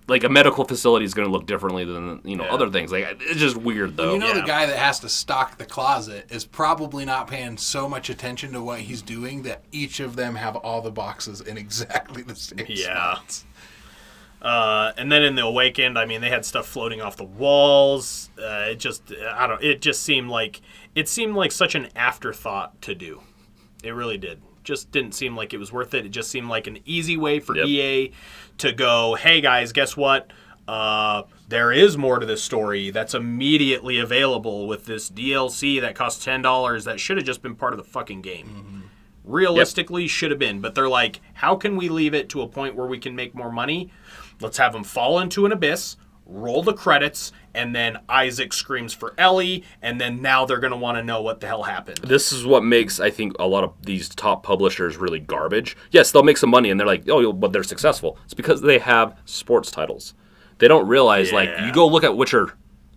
Like, a medical facility is going to look differently than, other things. Like, it's just weird, though. The guy that has to stock the closet is probably not paying so much attention to what he's doing that each of them have all the boxes in exactly the same spots. And then in the Awakened, I mean, they had stuff floating off the walls. It just seemed like such an afterthought to do. It really did. Just didn't seem like it was worth it. It just seemed like an easy way for EA to go, hey guys, guess what? There is more to this story that's immediately available with this DLC that costs $10 that should have just been part of the fucking game. Mm-hmm. Realistically, should have been. But they're like, how can we leave it to a point where we can make more money? Let's have them fall into an abyss, roll the credits, and then Isaac screams for Ellie, and then now they're going to want to know what the hell happened. This is what makes, I think, a lot of these top publishers really garbage. Yes, they'll make some money, and they're like, oh, but they're successful. It's because they have sports titles. They don't realize, you go look at Witcher.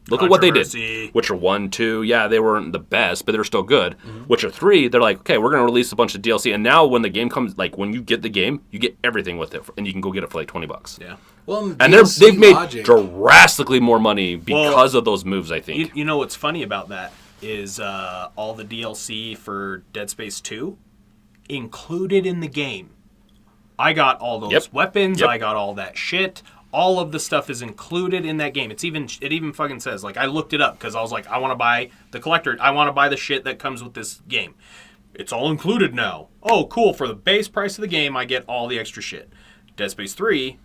Look at what they did. Witcher 1, 2, they weren't the best, but they were still good. Mm-hmm. Witcher 3, they're like, okay, we're going to release a bunch of DLC, and now when the game comes, like, when you get the game, you get everything with it, and you can go get it for like $20. Yeah. Well, and they've made drastically more money because of those moves, I think. You know what's funny about that is all the DLC for Dead Space 2 included in the game. I got all those weapons. I got all that shit. All of the stuff is included in that game. It even fucking says, like, I looked it up because I was like, I want to buy the collector. I want to buy the shit that comes with this game. It's all included now. Oh, cool. For the base price of the game, I get all the extra shit. Dead Space 3,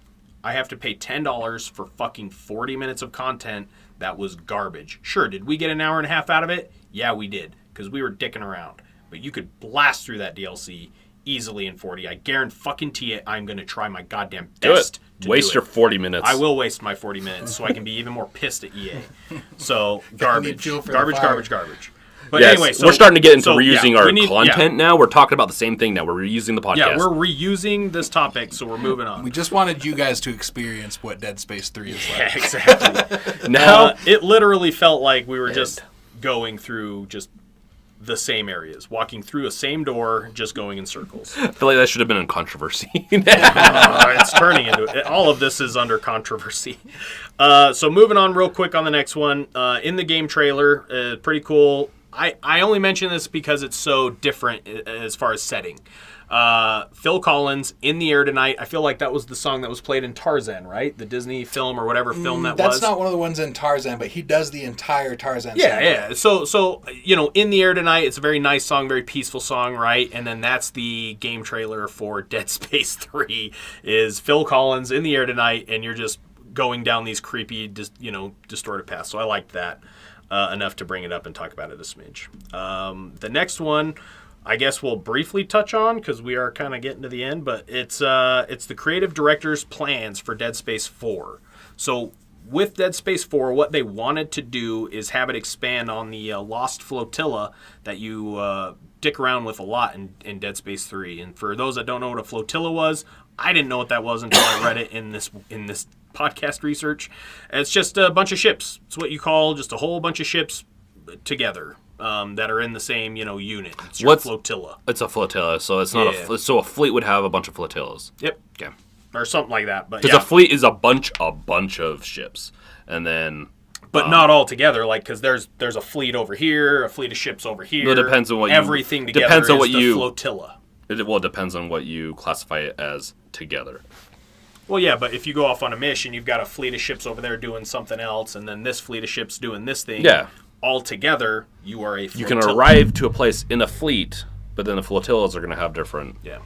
I have to pay $10 for fucking 40 minutes of content that was garbage. Sure, did we get an hour and a half out of it? Yeah, we did, because we were dicking around. But you could blast through that DLC easily in 40. I guarantee it. I'm going to try my goddamn best to waste your 40 minutes. I will waste my 40 minutes so I can be even more pissed at EA. So, garbage. But anyway, so we're starting to get into reusing our content now. We're talking about the same thing now. We're reusing the podcast. Yeah, we're reusing this topic, so we're moving on. We just wanted you guys to experience what Dead Space 3 is like. Yeah, exactly. Now, it literally felt like we were just going through just the same areas, walking through a same door, just going in circles. I feel like that should have been in controversy. It's turning into it. All of this is under controversy. So moving on real quick on the next one. In the game trailer, pretty cool. I only mention this because it's so different as far as setting. Phil Collins, In the Air Tonight. I feel like that was the song that was played in Tarzan, right? The Disney film or whatever film that was. That's not one of the ones in Tarzan, but he does the entire Tarzan soundtrack. Yeah. So In the Air Tonight, it's a very nice song, very peaceful song, right? And then that's the game trailer for Dead Space 3 is Phil Collins, In the Air Tonight, and you're just going down these creepy, distorted paths. So I liked that enough to bring it up and talk about it a smidge. The next one, I guess we'll briefly touch on because we are kind of getting to the end, but it's the creative director's plans for Dead Space 4. So with Dead Space 4, what they wanted to do is have it expand on the Lost Flotilla that you dick around with a lot in Dead Space 3. And for those that don't know what a flotilla was, I didn't know what that was until I read it in this podcast research. It's just a bunch of ships. It's what you call just a whole bunch of ships together. That are in the same, unit. It's your flotilla. It's a flotilla, so it's not so a fleet would have a bunch of flotillas. Yep. Okay. Or something like that, but because a fleet is a bunch of ships, and then. But not all together, like because there's a fleet over here, a fleet of ships over here. It depends on what everything together. Depends on is what the flotilla. Well, it depends on what you classify it as together. Well, yeah, but if you go off on a mission, you've got a fleet of ships over there doing something else, and then this fleet of ships doing this thing. Yeah. All together, you are a You flotilla. can arrive to a place in a fleet, but then the flotillas are going to have different... Yeah.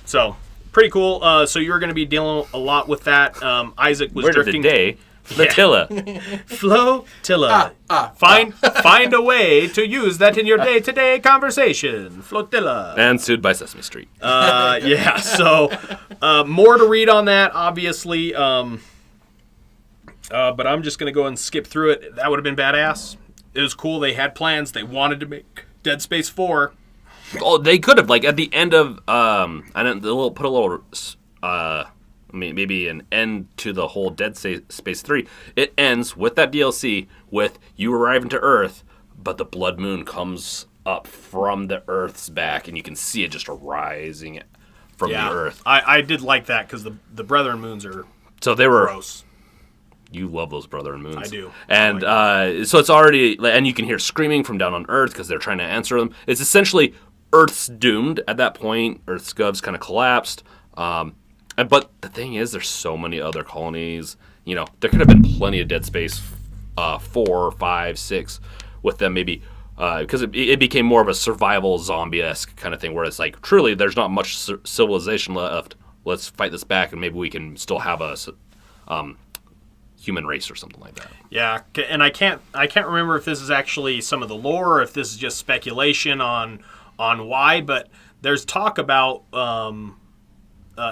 So, pretty cool. So you were going to be dealing a lot with that. Isaac was Word of drifting... the day, flotilla. Flotilla. Find a way to use that in your day-to-day conversation. Flotilla. And sued by Sesame Street. Yeah, so more to read on that, obviously. But I'm just going to go and skip through it. That would have been badass. It was cool. They had plans. They wanted to make Dead Space 4. Oh, they could have, like, at the end of... they'll put a little... maybe an end to the whole Dead Space 3. It ends with that DLC with you arriving to Earth, but the blood moon comes up from the Earth's back, and you can see it just rising from the Earth. I did like that because the Brethren moons are So they were... gross. You love those Brethren moons. I do. And so it's already... And you can hear screaming from down on Earth because they're trying to answer them. It's essentially Earth's doomed at that point. Earth's gov's kind of collapsed. But the thing is, there's so many other colonies. You know, there could have been plenty of Dead Space 4, 5, 6 with them maybe... because it became more of a survival zombie-esque kind of thing where it's like, truly, there's not much civilization left. Let's fight this back and maybe we can still have a... human race or something like that. Yeah, and I can't remember if this is actually some of the lore or if this is just speculation on why, but there's talk about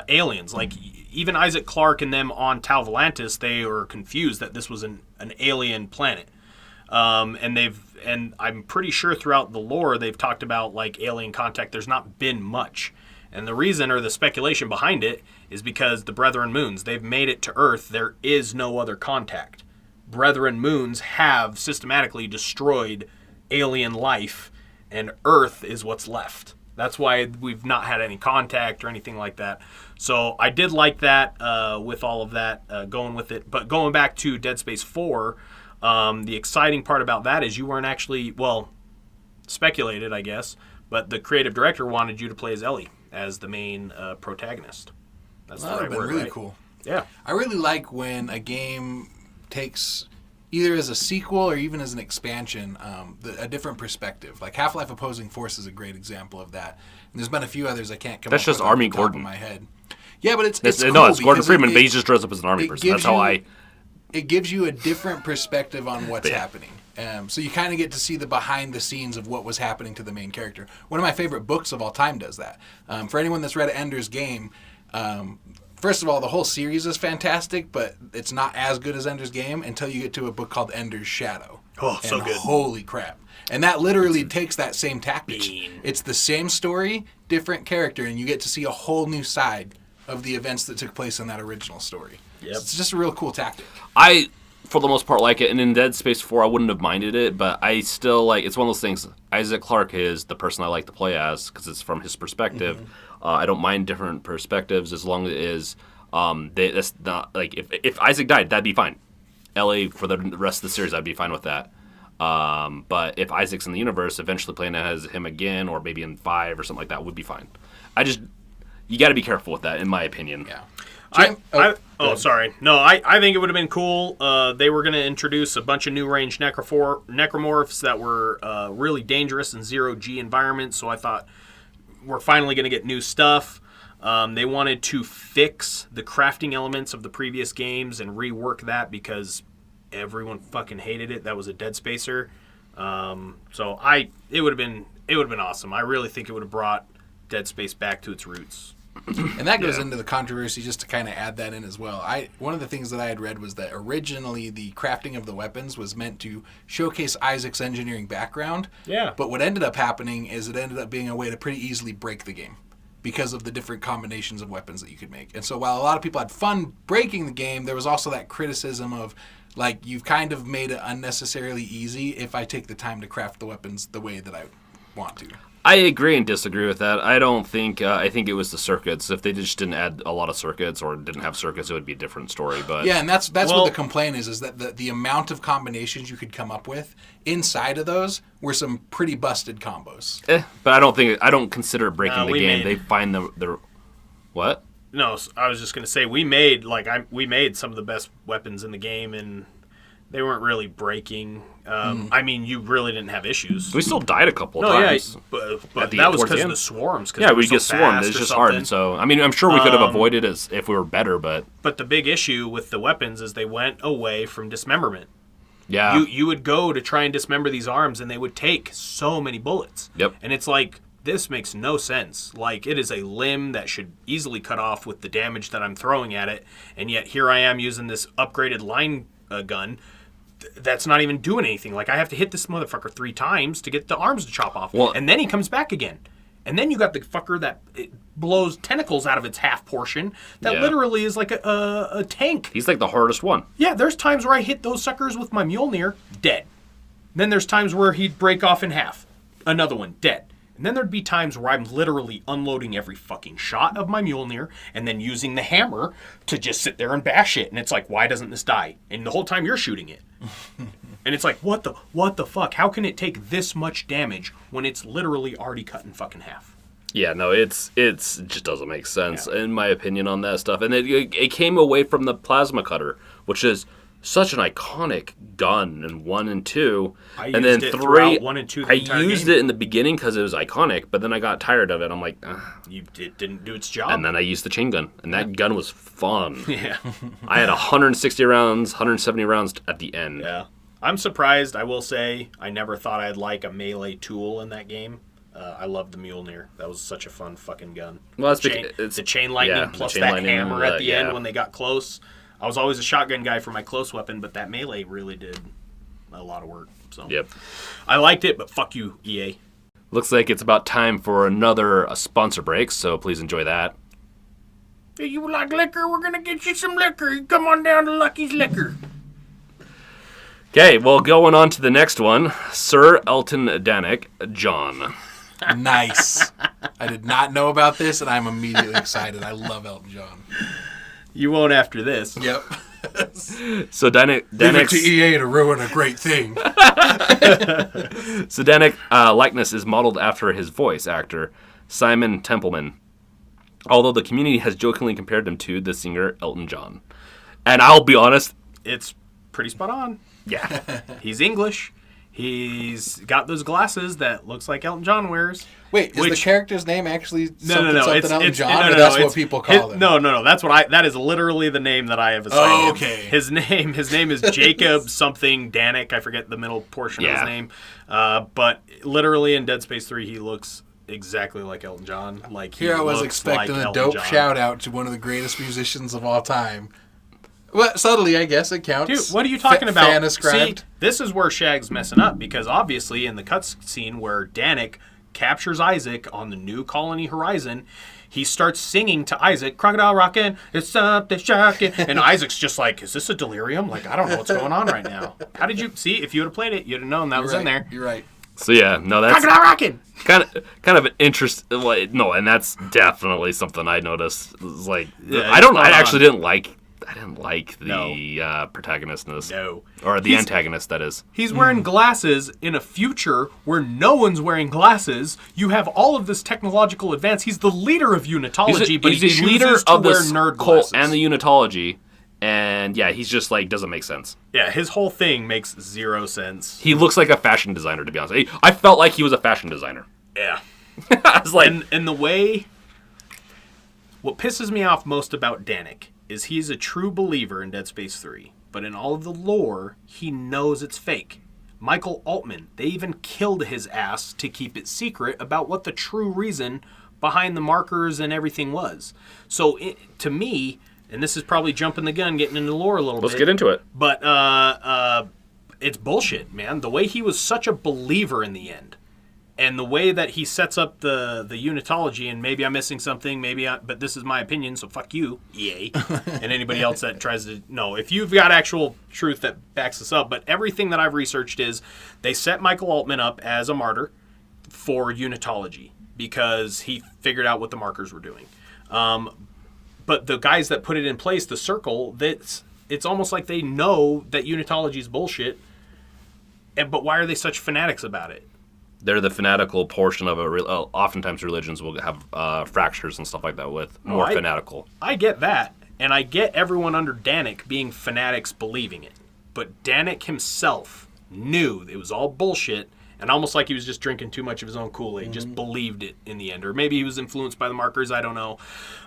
aliens. Like even Isaac Clarke and them on Tau Volantis, they were confused that this was an alien planet. And I'm pretty sure throughout the lore they've talked about like alien contact. There's not been much. And the reason or the speculation behind it is because the Brethren moons, they've made it to Earth. There is no other contact. Brethren moons have systematically destroyed alien life, and Earth is what's left. That's why we've not had any contact or anything like that. So I did like that with all of that going with it. But going back to Dead Space 4, the exciting part about that is you weren't actually, well, speculated, I guess, but the creative director wanted you to play as Ellie, as the main protagonist. That's the right word, really right? cool. Yeah. I really like when a game takes, either as a sequel or even as an expansion, a different perspective. Like Half-Life Opposing Force is a great example of that. And there's been a few others I can't come That's up just with Army off the top Gordon. of my head. Yeah, but it's cool no, it's Gordon because Freeman, but he just dressed up as an army person. That's how I... It gives you a different perspective on what's happening. So you kind of get to see the behind the scenes of what was happening to the main character. One of my favorite books of all time does that. For anyone that's read Ender's Game, first of all, the whole series is fantastic, but it's not as good as Ender's Game until you get to a book called Ender's Shadow. Oh, so And good. Holy crap. And that literally takes that same tactic. It's the same story, different character, and you get to see a whole new side of the events that took place in that original story. Yep. So it's just a real cool tactic. I, for the most part, like it. And in Dead Space 4, I wouldn't have minded it, but I still like... It's one of those things. Isaac Clarke is the person I like to play as because it's from his perspective. Mm-hmm. I don't mind different perspectives as long as that's not... Like, if Isaac died, that'd be fine. Ellie, for the rest of the series, I'd be fine with that. But if Isaac's in the universe, eventually playing as him again, or maybe in 5 or something like that, would be fine. You got to be careful with that, in my opinion. Yeah. Sorry. No, I think it would have been cool. They were going to introduce a bunch of new range necromorphs that were really dangerous in zero-G environments, so I thought we're finally going to get new stuff. They wanted to fix the crafting elements of the previous games and rework that because everyone fucking hated it. That was a Dead Spacer. It would have been awesome. I really think it would have brought Dead Space back to its roots. And that goes into the controversy, just to kind of add that in as well. One of the things that I had read was that originally the crafting of the weapons was meant to showcase Isaac's engineering background. Yeah. But what ended up happening is it ended up being a way to pretty easily break the game because of the different combinations of weapons that you could make. And so while a lot of people had fun breaking the game, there was also that criticism of, like, you've kind of made it unnecessarily easy if I take the time to craft the weapons the way that I want to. I agree and disagree with that. I don't think. I think it was the circuits. If they just didn't add a lot of circuits or didn't have circuits, it would be a different story. But yeah, and that's what the complaint is that the amount of combinations you could come up with inside of those were some pretty busted combos. But I don't consider breaking the game. They find the what? No, I was just gonna say we made some of the best weapons in the game, and they weren't really breaking. I mean, you really didn't have issues. We still died a couple of times. Yeah, but that was because of the swarms. Yeah, we'd get swarmed. It's just hard. So, I mean, I'm sure we could have avoided it if we were better, but... But the big issue with the weapons is they went away from dismemberment. Yeah. You would go to try and dismember these arms, and they would take so many bullets. Yep. And it's like, this makes no sense. Like, it is a limb that should easily cut off with the damage that I'm throwing at it, and yet here I am using this upgraded line gun that's not even doing anything. Like, I have to hit this motherfucker 3 times to get the arms to chop off. Well, and then he comes back again. And then you got the fucker that it blows tentacles out of its half portion that literally is like a tank. He's like the hardest one. Yeah, there's times where I hit those suckers with my Mjolnir, dead. Then there's times where he'd break off in half. Another one, dead. And then there'd be times where I'm literally unloading every fucking shot of my Mjolnir and then using the hammer to just sit there and bash it. And it's like, why doesn't this die? And the whole time you're shooting it. And it's like, what the fuck? How can it take this much damage when it's literally already cut in fucking half? Yeah, no, it just doesn't make sense, in my opinion, on that stuff. And it came away from the plasma cutter, which is such an iconic gun in 1 and 2. And then 3, 1 and 2 I used it in the beginning because it was iconic, but then I got tired of it. I'm like, It didn't do its job. And then I used the chain gun, and that gun was fun. Yeah. I had 160 rounds, 170 rounds at the end. Yeah. I'm surprised, I will say. I never thought I'd like a melee tool in that game. I loved the Mjolnir. That was such a fun fucking gun. Well, it's the chain lightning plus that hammer at the end when they got close. I was always a shotgun guy for my close weapon, but that melee really did a lot of work. So Yep. I liked it, but fuck you, EA. Looks like it's about time for another sponsor break, so please enjoy that. Hey, you like liquor? We're going to get you some liquor. You come on down to Lucky's Liquor. Okay, well, going on to the next one, Sir Elton Danek, John. Nice. I did not know about this, and I'm immediately excited. I love Elton John. You won't after this. Yep. So Leave it to EA to ruin a great thing. So Danek likeness is modeled after his voice actor, Simon Templeman, although the community has jokingly compared him to the singer Elton John. And I'll be honest, it's pretty spot on. Yeah. He's English. He's got those glasses that looks like Elton John wears. Wait, is the character's name actually something it's Elton John, or that's what people call him? No. That is literally the name that I have assigned him. His name is Jacob something Danek. I forget the middle portion of his name. But literally in Dead Space 3, he looks exactly like Elton John. Like Here I was expecting a dope shout out to one of the greatest musicians of all time. Well, subtly, I guess it counts. Dude, what are you talking about? Fan-ascribed. See, this is where Shag's messing up, because obviously in the cutscene where Danek captures Isaac on the new colony horizon, he starts singing to Isaac, "Crocodile Rockin', it's something shocking," and Isaac's just like, "Is this a delirium? Like, I don't know what's going on right now." How did you see? If you would have played it, you'd have known that was in there. You're right. So yeah, no, that's "Crocodile Rockin'." kind of an interest. No, and that's definitely something I noticed. It's like Yeah, I actually didn't like the protagonist in this. No. Or the antagonist, that is. He's wearing glasses in a future where no one's wearing glasses. You have all of this technological advance. He's the leader of unitology, but he chooses leader to of wear this nerd cult glasses. and the unitology. And yeah, he's just like, doesn't make sense. Yeah, his whole thing makes zero sense. He looks like a fashion designer, to be honest. I felt like he was a fashion designer. Yeah. I was like... And the way... What pisses me off most about Danek is he's a true believer in Dead Space 3, but in all of the lore, he knows it's fake. Michael Altman, they even killed his ass to keep it secret about what the true reason behind the markers and everything was. So, to me, and this is probably jumping the gun, getting into lore a little bit. Let's get into it. But it's bullshit, man. The way he was such a believer in the end. And the way that he sets up the unitology, and maybe I'm missing something, but this is my opinion, so fuck you, EA, and anybody else that tries to know. If you've got actual truth that backs this up, but everything that I've researched is they set Michael Altman up as a martyr, for unitology because he figured out what the markers were doing. But the guys that put it in place, the circle, it's almost like they know that unitology is bullshit. But why are they such fanatics about it? They're the fanatical portion of oftentimes religions will have fractures and stuff like that with more fanatical. I get that. And I get everyone under Danik being fanatics believing it. But Danik himself knew it was all bullshit. And almost like he was just drinking too much of his own Kool-Aid, just believed it in the end. Or maybe he was influenced by the markers, I don't know.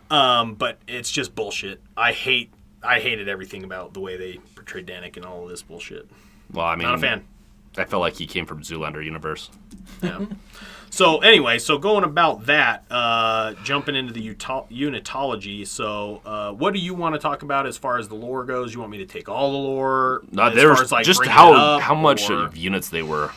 But it's just bullshit. I hated everything about the way they portrayed Danik and all of this bullshit. Well, I mean, not a fan. I felt like he came from Zoolander universe. Yeah. So anyway, going about that, jumping into the unitology. So what do you want to talk about as far as the lore goes? You want me to take all the lore? No, there's just how much of units they were.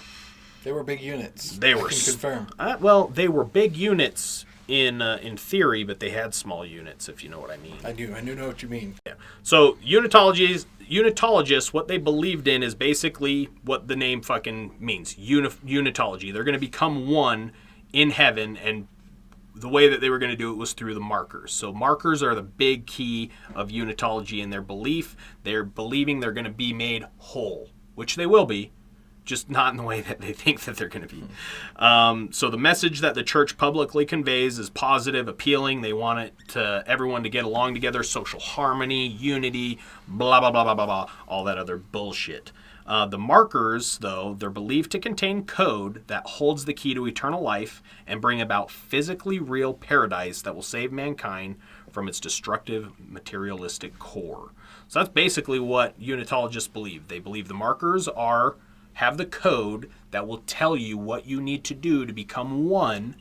They were big units. They were confirmed. Well, they were big units in theory, but they had small units, if you know what I mean. I do know what you mean. Yeah. So unitologists, what they believed in is basically what the name fucking means. Unitology. They're going to become one in heaven, and the way that they were going to do it was through the markers. So markers are the big key of unitology in their belief. They're believing they're going to be made whole, which they will be. Just not in the way that they think that they're going to be. So the message that the church publicly conveys is positive, appealing. They want everyone to get along together, social harmony, unity, blah, blah, blah, blah, blah, blah, all that other bullshit. The markers, though, they're believed to contain code that holds the key to eternal life and bring about physically real paradise that will save mankind from its destructive materialistic core. So that's basically what unitologists believe. They believe the markers have the code that will tell you what you need to do to become one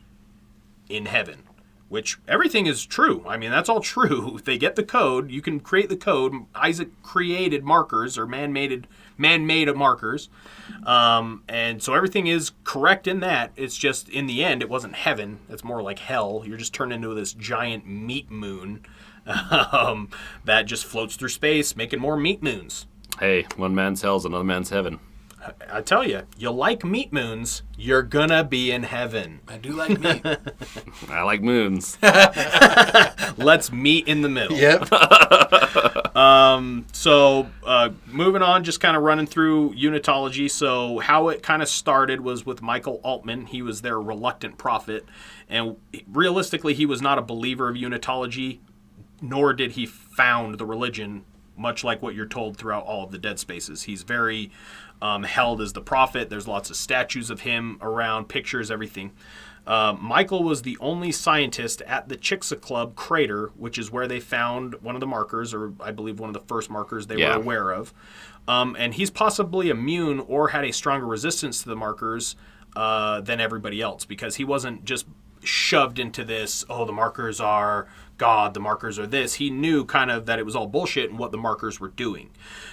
in heaven, which everything is true. I mean, that's all true. If they get the code, you can create the code. Isaac created markers or man-made markers. And so everything is correct in that. It's just, in the end, it wasn't heaven. It's more like hell. You're just turned into this giant meat moon that just floats through space, making more meat moons. Hey, one man's hell's another man's heaven. I tell you like meat moons, you're gonna be in heaven. I do like meat. I like moons. Let's meet in the middle. Yep. So moving on, just kind of running through unitology. So how it kind of started was with Michael Altman. He was their reluctant prophet. And realistically, he was not a believer of unitology, nor did he found the religion, much like what you're told throughout all of the Dead Spaces. He's very held as the prophet. There's lots of statues of him around, pictures, everything. Michael was the only scientist at the Chicxulub crater, which is where they found one of the markers, or I believe one of the first markers they were aware of. And he's possibly immune or had a stronger resistance to the markers than everybody else, because he wasn't just shoved into this, the markers are God, the markers are this. He knew kind of that it was all bullshit and what the markers were doing.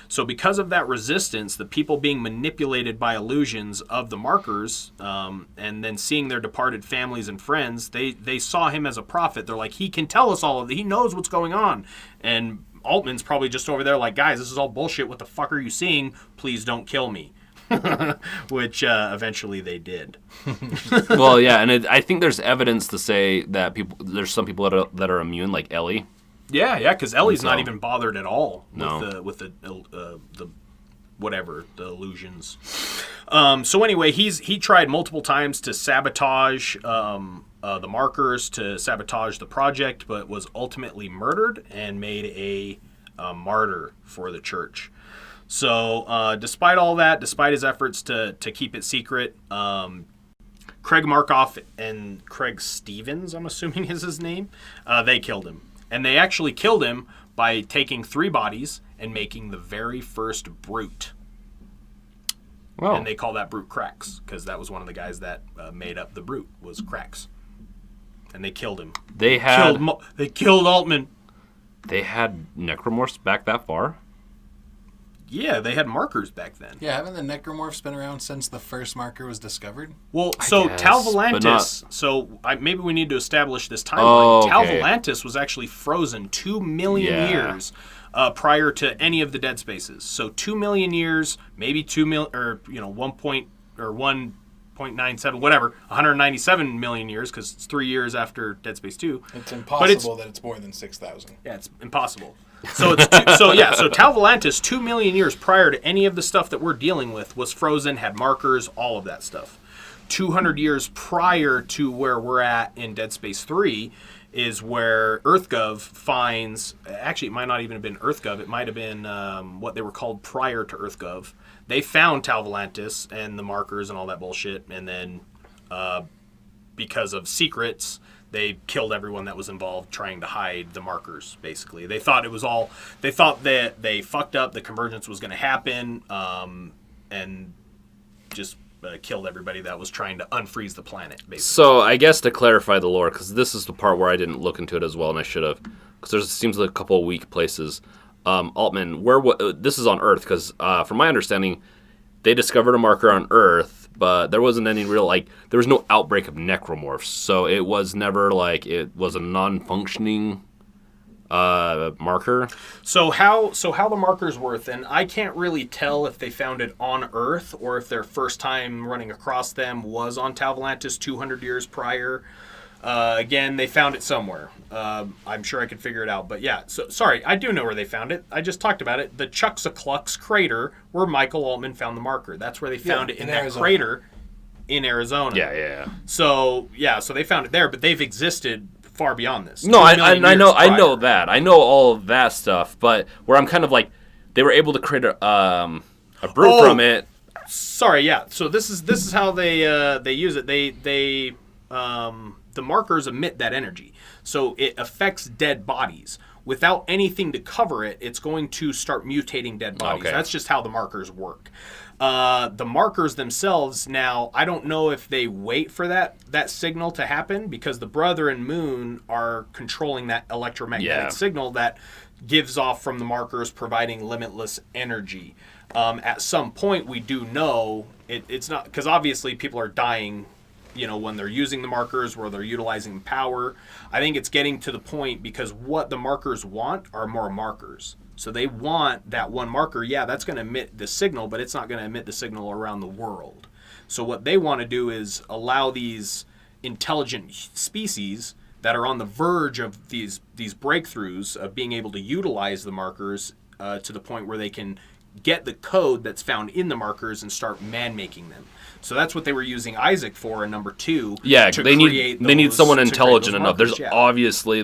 So because of that resistance, the people being manipulated by illusions of the markers, and then seeing their departed families and friends, they saw him as a prophet. They're like, he can tell us all of it. He knows what's going on. And Altman's probably just over there like, guys, this is all bullshit. What the fuck are you seeing? Please don't kill me. Which eventually they did. Well, yeah, and I think there's evidence to say that there's some people that are immune, like Ellie. Yeah, because Ellie's not even bothered at all with the illusions. So anyway, he tried multiple times to sabotage the markers, to sabotage the project, but was ultimately murdered and made a martyr for the church. So despite all that, despite his efforts to keep it secret, Craig Markoff and Craig Stevens, I'm assuming is his name, they killed him. And they actually killed him by taking 3 bodies and making the very first brute. Wow. And they call that brute Cracks, because that was one of the guys that made up the brute, was Cracks. And they killed him. They killed Altman. They had necromorphs back that far? Yeah, they had markers back then. Yeah, haven't the necromorphs been around since the first marker was discovered? Well, so Tal Volantis, maybe we need to establish this timeline. Tal Volantis was actually frozen 2 million years prior to any of the Dead Spaces. So 2 million years, maybe 2 million, or 1 0.97, whatever, 197 million years, because it's 3 years after Dead Space 2. It's impossible that it's more than 6,000. Yeah, it's impossible. So so Tal Volantis, 2 million years prior to any of the stuff that we're dealing with, was frozen, had markers, all of that stuff. 200 years prior to where we're at in Dead Space 3 is where EarthGov finds, actually it might not even have been EarthGov, it might have been what they were called prior to EarthGov. They found Tal Volantis and the markers and all that bullshit, and then because of secrets, they killed everyone that was involved trying to hide the markers, basically. They thought that they fucked up, the convergence was going to happen, and just killed everybody that was trying to unfreeze the planet, basically. So I guess to clarify the lore, because this is the part where I didn't look into it as well, and I should have, because there seems like a couple of weak places. Altman, this is on Earth, because from my understanding, they discovered a marker on Earth, but there wasn't any real, there was no outbreak of necromorphs, so it was never, it was a non-functioning marker. So how the markers work, and I can't really tell if they found it on Earth or if their first time running across them was on Tal Volantis 200 years prior. Again, they found it somewhere. I'm sure I could figure it out. But yeah, so sorry, I do know where they found it. I just talked about it. The Chuxaclux crater, where Michael Altman found the marker. That's where they found it in that Arizona. Crater in Arizona. Yeah. So they found it there, but they've existed far beyond this. No, 2 million I know years prior. I know that. I know all of that stuff, but where I'm kind of they were able to create a brew from it. Sorry, yeah. So this is how they use it. The markers emit that energy, so it affects dead bodies. Without anything to cover it, it's going to start mutating dead bodies. Okay. That's just how the markers work. The markers themselves, now, I don't know if they wait for that signal to happen, because the Brother and Moon are controlling that electromagnetic signal that gives off from the markers, providing limitless energy. At some point, we do know it's not, because obviously people are dying, when they're using the markers, where they're utilizing power. I think it's getting to the point, because what the markers want are more markers. So they want that one marker, that's going to emit the signal, but it's not going to emit the signal around the world. So what they want to do is allow these intelligent species that are on the verge of these breakthroughs of being able to utilize the markers to the point where they can get the code that's found in the markers and start man-making them. So that's what they were using Isaac for in number 2. Yeah, to they need someone to create intelligent those enough. markers, There's obviously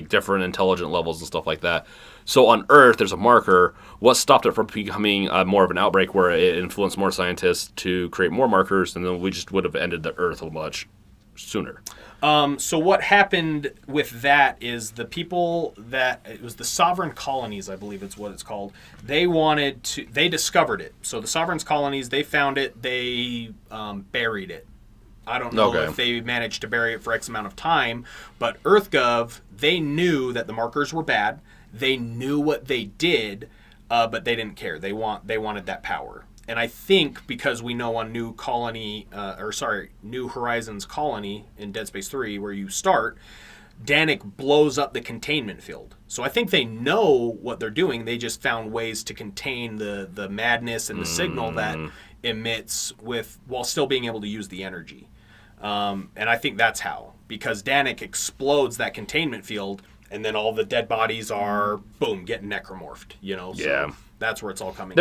different intelligent levels and stuff like that. So on Earth, there's a marker. What stopped it from becoming more of an outbreak, where it influenced more scientists to create more markers, and then we just would have ended the Earth a much sooner. So what happened with that is the people it was the sovereign colonies, I believe it's what it's called. They discovered it. So the sovereign colonies, they found it, they buried it. I don't know if they managed to bury it for X amount of time, but EarthGov, they knew that the markers were bad. They knew what they did, but they didn't care. They wanted that power. And I think because we know on New Horizons Colony in Dead Space 3, where you start, Danik blows up the containment field. So I think they know what they're doing. They just found ways to contain the madness and the signal that emits while still being able to use the energy. And I think that's how. Because Danik explodes that containment field, and then all the dead bodies are, boom, getting necromorphed, So that's where it's all coming.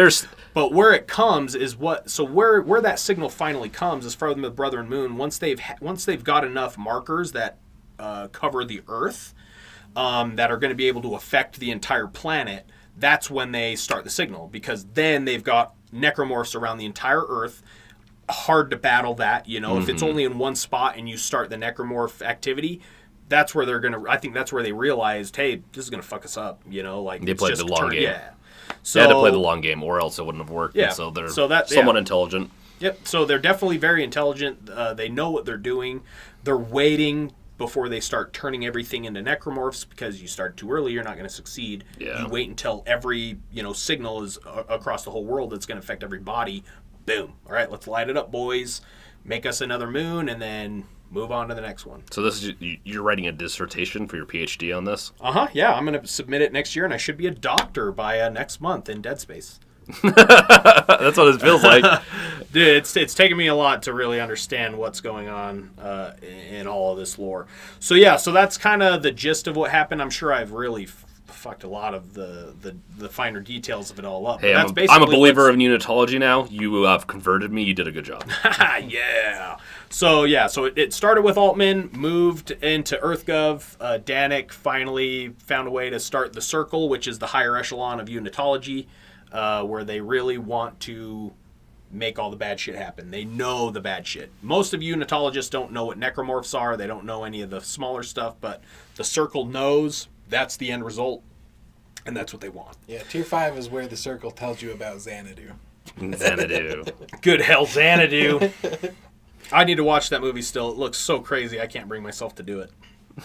But where it comes is where that signal finally comes is from the Brother and Moon. Once they've got enough markers that cover the Earth, that are going to be able to affect the entire planet, that's when they start the signal, because then they've got necromorphs around the entire Earth. Hard to battle that, if it's only in one spot and you start the necromorph activity. That's where I think that's where they realized, hey, this is going to fuck us up, They played the long game. Yeah. So, they had to play the long game, or else it wouldn't have worked. Yeah. So they're somewhat intelligent. Yep. So they're definitely very intelligent. They know what they're doing. They're waiting before they start turning everything into necromorphs, because you start too early, you're not going to succeed. Yeah. You wait until every signal is across the whole world that's going to affect every body. Boom. All right, let's light it up, boys. Make us another moon, and then move on to the next one. So you're writing a dissertation for your PhD on this? Yeah, I'm going to submit it next year, and I should be a doctor by next month in Dead Space. That's what it feels like. Dude, it's taken me a lot to really understand what's going on in all of this lore. So yeah, so that's kind of the gist of what happened. I'm sure I've really fucked a lot of the finer details of it all up. Hey, that's I'm a believer of unitology now. You have converted me. You did a good job. Yeah. So it started with Altman, moved into EarthGov. Danik finally found a way to start the Circle, which is the higher echelon of unitology, where they really want to make all the bad shit happen. They know the bad shit. Most of unitologists don't know what necromorphs are. They don't know any of the smaller stuff, but the Circle knows. That's the end result, and that's what they want. Yeah, Tier 5 is where the Circle tells you about Xanadu. Xanadu. Good hell, Xanadu. I need to watch that movie still. It looks so crazy. I can't bring myself to do it.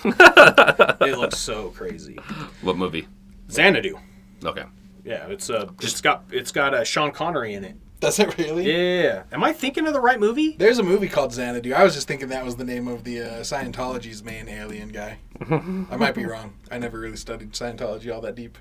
It looks so crazy. What movie? Xanadu. Okay. Yeah, it's got Sean Connery in it. Does it really? Yeah. Am I thinking of the right movie? There's a movie called Xanadu. I was just thinking that was the name of the Scientology's main alien guy. I might be wrong. I never really studied Scientology all that deep.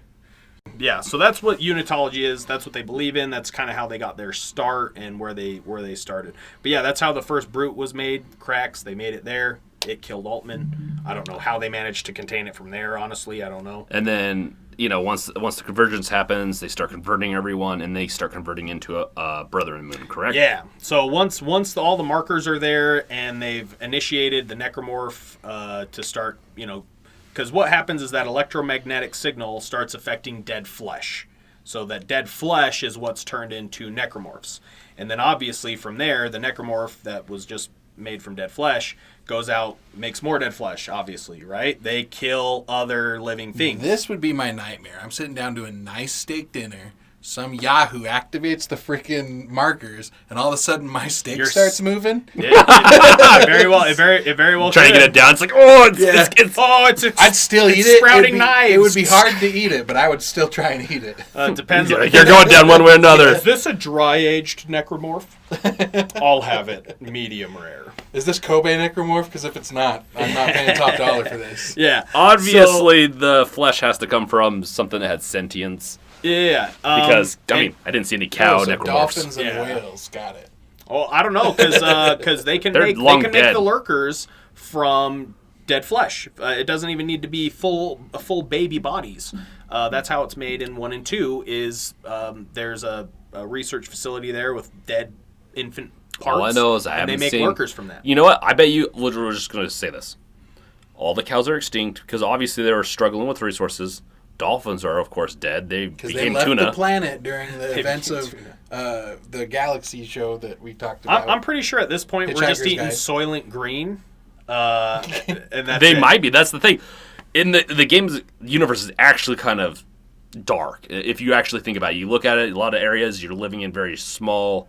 Yeah, so that's what unitology is. That's what they believe in. That's kind of how they got their start and where they started. But yeah, that's how the first Brute was made. Cracks, they made it there. It killed Altman. I don't know how they managed to contain it from there, honestly. I don't know. And then, once the convergence happens, they start converting everyone, and they start converting into a Brethren Moon, correct? Yeah. So once all the markers are there and they've initiated the necromorph to start, because what happens is that electromagnetic signal starts affecting dead flesh. So that dead flesh is what's turned into necromorphs. And then obviously from there, the necromorph that was just made from dead flesh goes out, makes more dead flesh, obviously, right? They kill other living things. This would be my nightmare. I'm sitting down to a nice steak dinner. Some Yahoo activates the freaking markers, and all of a sudden my steak starts moving. It very well. Trying to get it down. It's like, I'd still eat it. Sprouting knives. It would be hard to eat it, but I would still try and eat it. Depends. You're going down one way or another. Is this a dry-aged necromorph? I'll have it medium rare. Is this Kobe necromorph? Because if it's not, I'm not paying top dollar for this. Yeah. Obviously, the flesh has to come from something that had sentience. Yeah. Because, I didn't see any cow necromorphs. Dolphins and whales. Got it. Oh, I don't know, because they can make the lurkers from dead flesh. It doesn't even need to be full baby bodies. That's how it's made in 1 and 2. Is there's a research facility there with dead infant parts. All I know is they make lurkers from that. You know what? I bet you. We're just going to say this. All the cows are extinct because obviously they were struggling with resources. Dolphins are, of course, dead. They became left tuna. The planet during the events of the Galaxy show that we talked about. I'm pretty sure at this point we're just eating Soylent Green. And that's they might be. That's the thing. In the game's universe is actually kind of dark. If you actually think about it, you look at it, a lot of areas, you're living in very small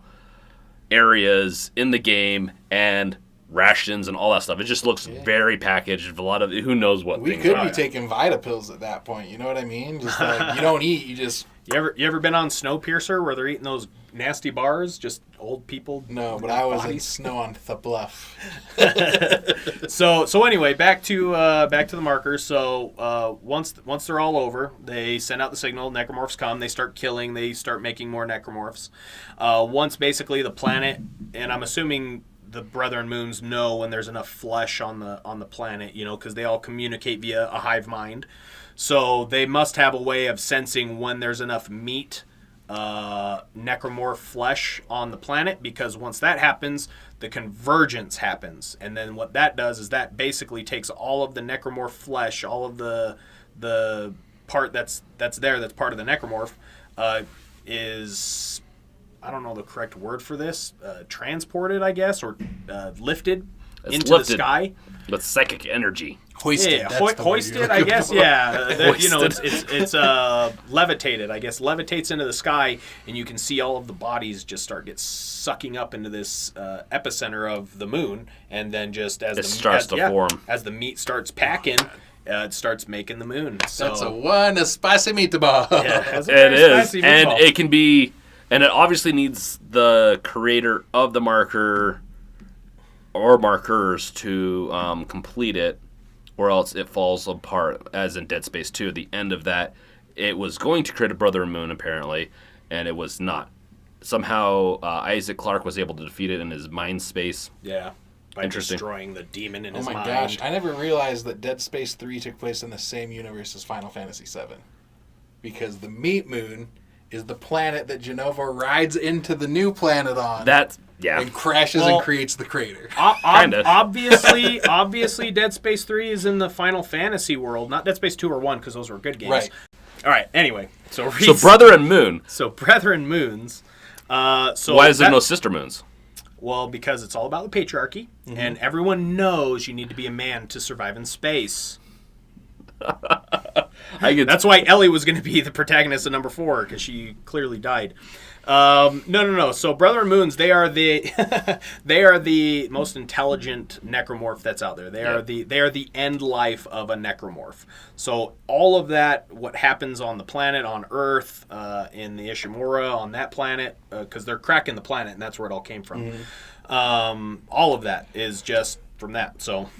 areas in the game, and rations and all that stuff. It just looks very packaged. A lot of who knows what. We could be taking Vita pills at that point. You know what I mean? Just like you don't eat, you just. You ever been on Snowpiercer where they're eating those nasty bars? Just old people. No, but I was in snow on the bluff. So anyway, back to the markers. So once they're all over, they send out the signal. Necromorphs come. They start killing. They start making more necromorphs. Once basically the planet, and I'm assuming the Brethren Moons know when there's enough flesh on the planet, because they all communicate via a hive mind. So they must have a way of sensing when there's enough meat, necromorph flesh on the planet, because once that happens, the convergence happens. And then what that does is that basically takes all of the necromorph flesh, all of the part that's there that's part of the necromorph, is, I don't know the correct word for this, transported, I guess, or lifted into the sky. With psychic energy. Hoisted. Yeah, hoisted, I guess. Yeah, it's levitated. I guess levitates into the sky, and you can see all of the bodies just get sucking up into this epicenter of the moon, and then just as the meat starts packing, it starts making the moon. So, that's a spicy meatball. Yeah, it is, and it can be, and it obviously needs the creator of the marker or markers to complete it, or else it falls apart, as in Dead Space 2. At the end of that, it was going to create a Brother Moon, apparently, and it was not. Somehow Isaac Clarke was able to defeat it in his mind space. Yeah. By Interesting. destroying the demon in Oh his my mind. gosh, I never realized that Dead Space 3 took place in the same universe as Final Fantasy 7. Because the Meat Moon is the planet that Jenova rides into the new planet on. And crashes and creates the crater. Kinda. Obviously, Dead Space 3 is in the Final Fantasy world, not Dead Space 2 or 1, because those were good games. Right. All right, anyway. So Brother and Moon. So Brother and Moons. Why is there no Sister Moons? Well, because it's all about the patriarchy, and everyone knows you need to be a man to survive in space. That's why Ellie was going to be the protagonist of number 4, because she clearly died. No. So Brother and Moons, they are the most intelligent necromorph that's out there. They are the end life of a necromorph. So all of that, what happens on the planet, on Earth, in the Ishimura, on that planet, because they're cracking the planet, and that's where it all came from. All of that is just from that. So.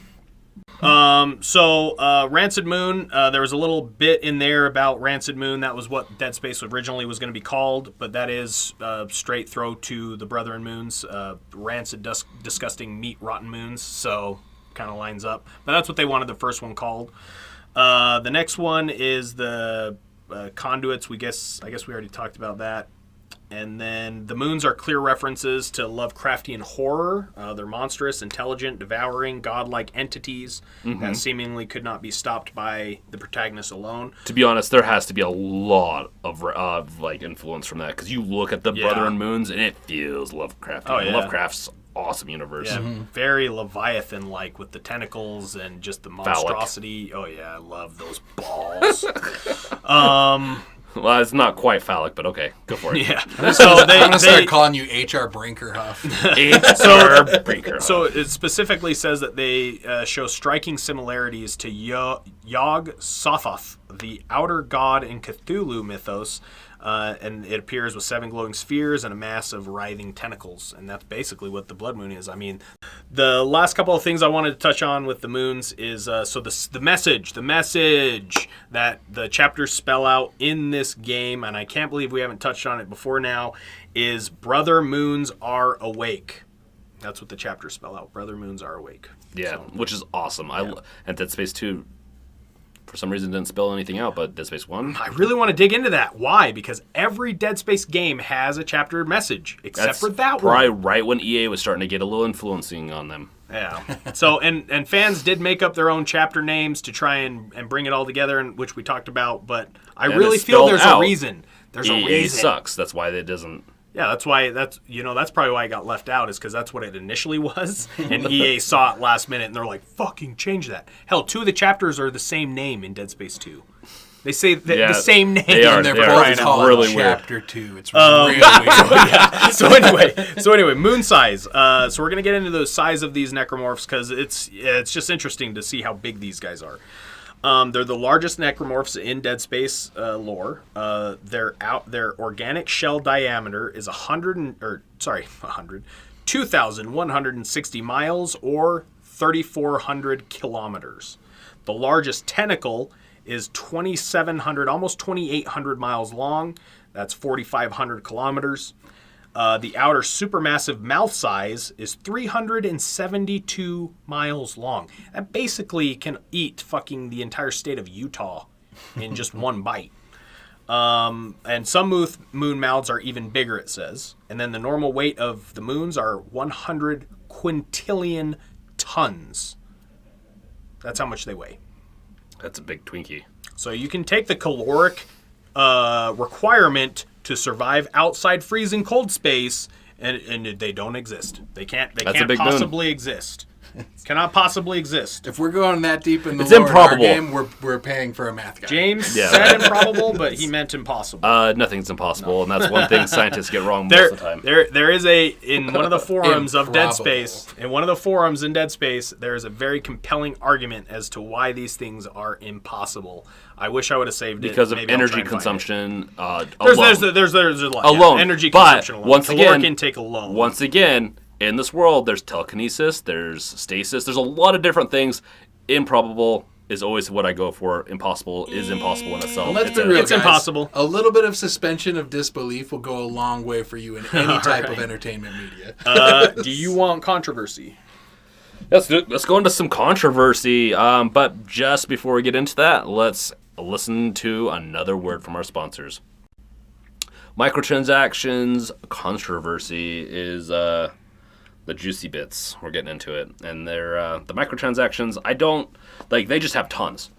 Rancid Moon, there was a little bit in there about Rancid Moon. That was what Dead Space originally was going to be called, but that is straight throw to the Brother and Moons. Rancid, disgusting meat, rotten moons. So kind of lines up. But that's what they wanted the first one called. The next one is the conduits. I guess we already talked about that. And then the moons are clear references to Lovecraftian horror. They're monstrous, intelligent, devouring, godlike entities that seemingly could not be stopped by the protagonist alone. To be honest, there has to be a lot of influence from that, because you look at the Brother and Moons and it feels Lovecraftian. Oh, yeah. Lovecraft's awesome universe. Yeah, very Leviathan-like with the tentacles and just the monstrosity. Phallic. Oh yeah, I love those balls. Well, it's not quite phallic, but okay, go for it. Yeah. I'm going to start calling you H.R. Brinkerhoff. H.R. Brinkerhoff. So it specifically says that they show striking similarities to Yog-Sothoth, the outer god in Cthulhu mythos, and it appears with 7 glowing spheres and a mass of writhing tentacles, and that's basically what the Blood Moon is. I mean, the last couple of things I wanted to touch on with the moons is the message that the chapters spell out in this game, and I can't believe we haven't touched on it before now, is Brother Moons are awake. That's what the chapters spell out. Brother Moons are awake. Yeah, which is awesome. And Dead Space 2, for some reason, didn't spell anything out, but Dead Space 1... I really want to dig into that. Why? Because every Dead Space game has a chapter message, except for that one. Probably right when EA was starting to get a little influencing on them. Yeah. So, and fans did make up their own chapter names to try and bring it all together, which we talked about, but I really feel there's a reason. There's a reason. EA sucks. That's why it doesn't... Yeah, that's probably why it got left out, is because that's what it initially was, and EA saw it last minute, and they're like, fucking change that. Hell, 2 of the chapters are the same name in Dead Space 2. They say the same name. They are, and they're both called really Chapter weird. 2. It's really weird. So anyway, moon size. So we're going to get into the size of these necromorphs, because it's just interesting to see how big these guys are. They're the largest necromorphs in Dead Space lore. Their organic shell diameter is 2,160 miles or 3,400 kilometers. The largest tentacle is 2,700, almost 2,800 miles long. That's 4,500 kilometers. The outer supermassive mouth size is 372 miles long. That basically can eat fucking the entire state of Utah in just one bite. And some moon mouths are even bigger, it says. And then the normal weight of the moons are 100 quintillion tons. That's how much they weigh. That's a big Twinkie. So you can take the caloric requirement to survive outside freezing cold space, and they don't exist. They can't possibly exist. Cannot possibly exist. If we're going that deep in the It's lore improbable. In our game, we're paying for a math guy. James said improbable, but he meant impossible. Nothing's impossible, and that's one thing scientists get wrong most of the time. There is in one of the forums of Dead Space, in one of the forums in Dead Space, there is a very compelling argument as to why these things are impossible. I wish I would have saved it. Because of Maybe I'll energy try and find consumption There's a lot. Alone. Yeah, energy But consumption alone. once Caloric again- intake alone. Once again, in this world, there's telekinesis, there's stasis, there's a lot of different things. Improbable, is always what I go for. Impossible is impossible in itself. And let's be real, it's guys. impossible. A little bit of suspension of disbelief will go a long way for you in any type of entertainment media. Do you want controversy? Let's go into some controversy. But just before we get into that, let's listen to another word from our sponsors. Microtransactions controversy is the juicy bits. We're getting into it, and they're the microtransactions. I don't like. They just have tons.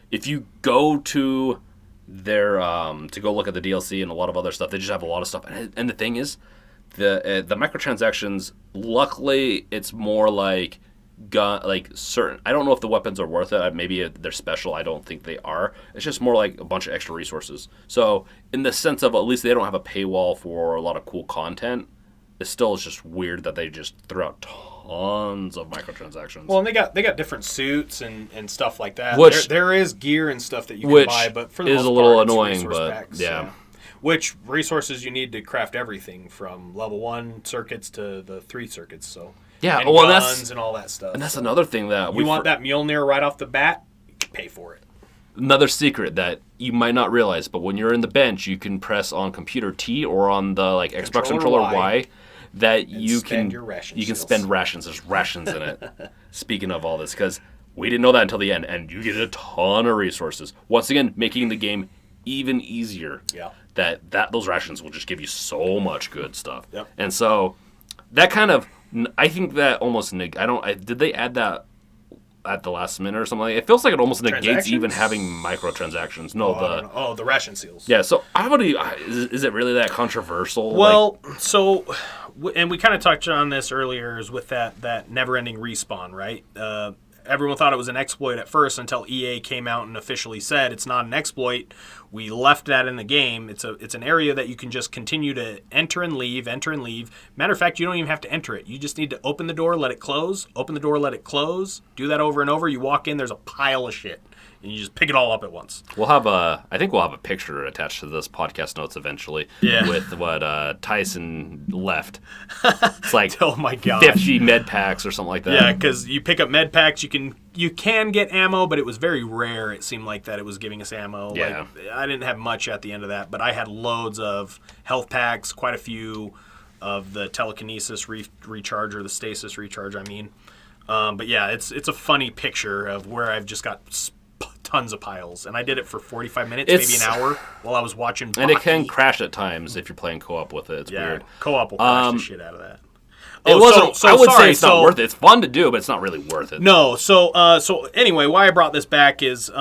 If you go to their to go look at the DLC and a lot of other stuff, they just have a lot of stuff. And the thing is, the microtransactions. Luckily, it's more like certain. I don't know if the weapons are worth it. Maybe they're special. I don't think they are. It's just more like a bunch of extra resources. So in the sense of at least they don't have a paywall for a lot of cool content. It still is just weird that they just threw out tons of microtransactions. Well, and they got different suits and stuff like that. Which there is gear and stuff that you can buy, but for the most is a little part, it's annoying. resource But packs, yeah. Which resources you need to craft everything from level 1 circuits to the 3 circuits. So Yeah, and well, guns and all that stuff. And that's another thing that you want that Mjolnir right off the bat, pay for it. Another secret that you might not realize, but when you're in the bench, you can press on computer T or on the Xbox controller Y. That you can spend rations. There's rations in it. Speaking of all this, because we didn't know that until the end, and you get a ton of resources. Once again, making the game even easier. Yeah. That those rations will just give you so much good stuff. Yep. And so that kind of, I think that almost did they add that at the last minute or something like that? It feels like it almost negates even having microtransactions. No, the ration seals. Yeah, so is it really that controversial? Well, and we kind of touched on this earlier, is with that never-ending respawn, right? Everyone thought it was an exploit at first until EA came out and officially said it's not an exploit. We left that in the game. It's an area that you can just continue to enter and leave. Matter of fact, you don't even have to enter it. You just need to open the door, let it close. Open the door, let it close. Do that over and over. You walk in, there's a pile of shit. And you just pick it all up at once. I think we'll have a picture attached to this podcast notes eventually. Yeah. With what Tyson left. It's like oh my god, 50 med packs or something like that. Yeah, because you pick up med packs, you can get ammo, but it was very rare. It seemed like that it was giving us ammo. Yeah. I didn't have much at the end of that, but I had loads of health packs, quite a few of the telekinesis recharge or the stasis recharge. But yeah, it's a funny picture of where I've just got tons of piles, and I did it for 45 minutes, maybe an hour, while I was watching Baki. And it can crash at times if you're playing co-op with it. It's weird. Co-op will crash the shit out of that. I would say it's not worth it. It's fun to do, but it's not really worth it. No. So anyway, why I brought this back is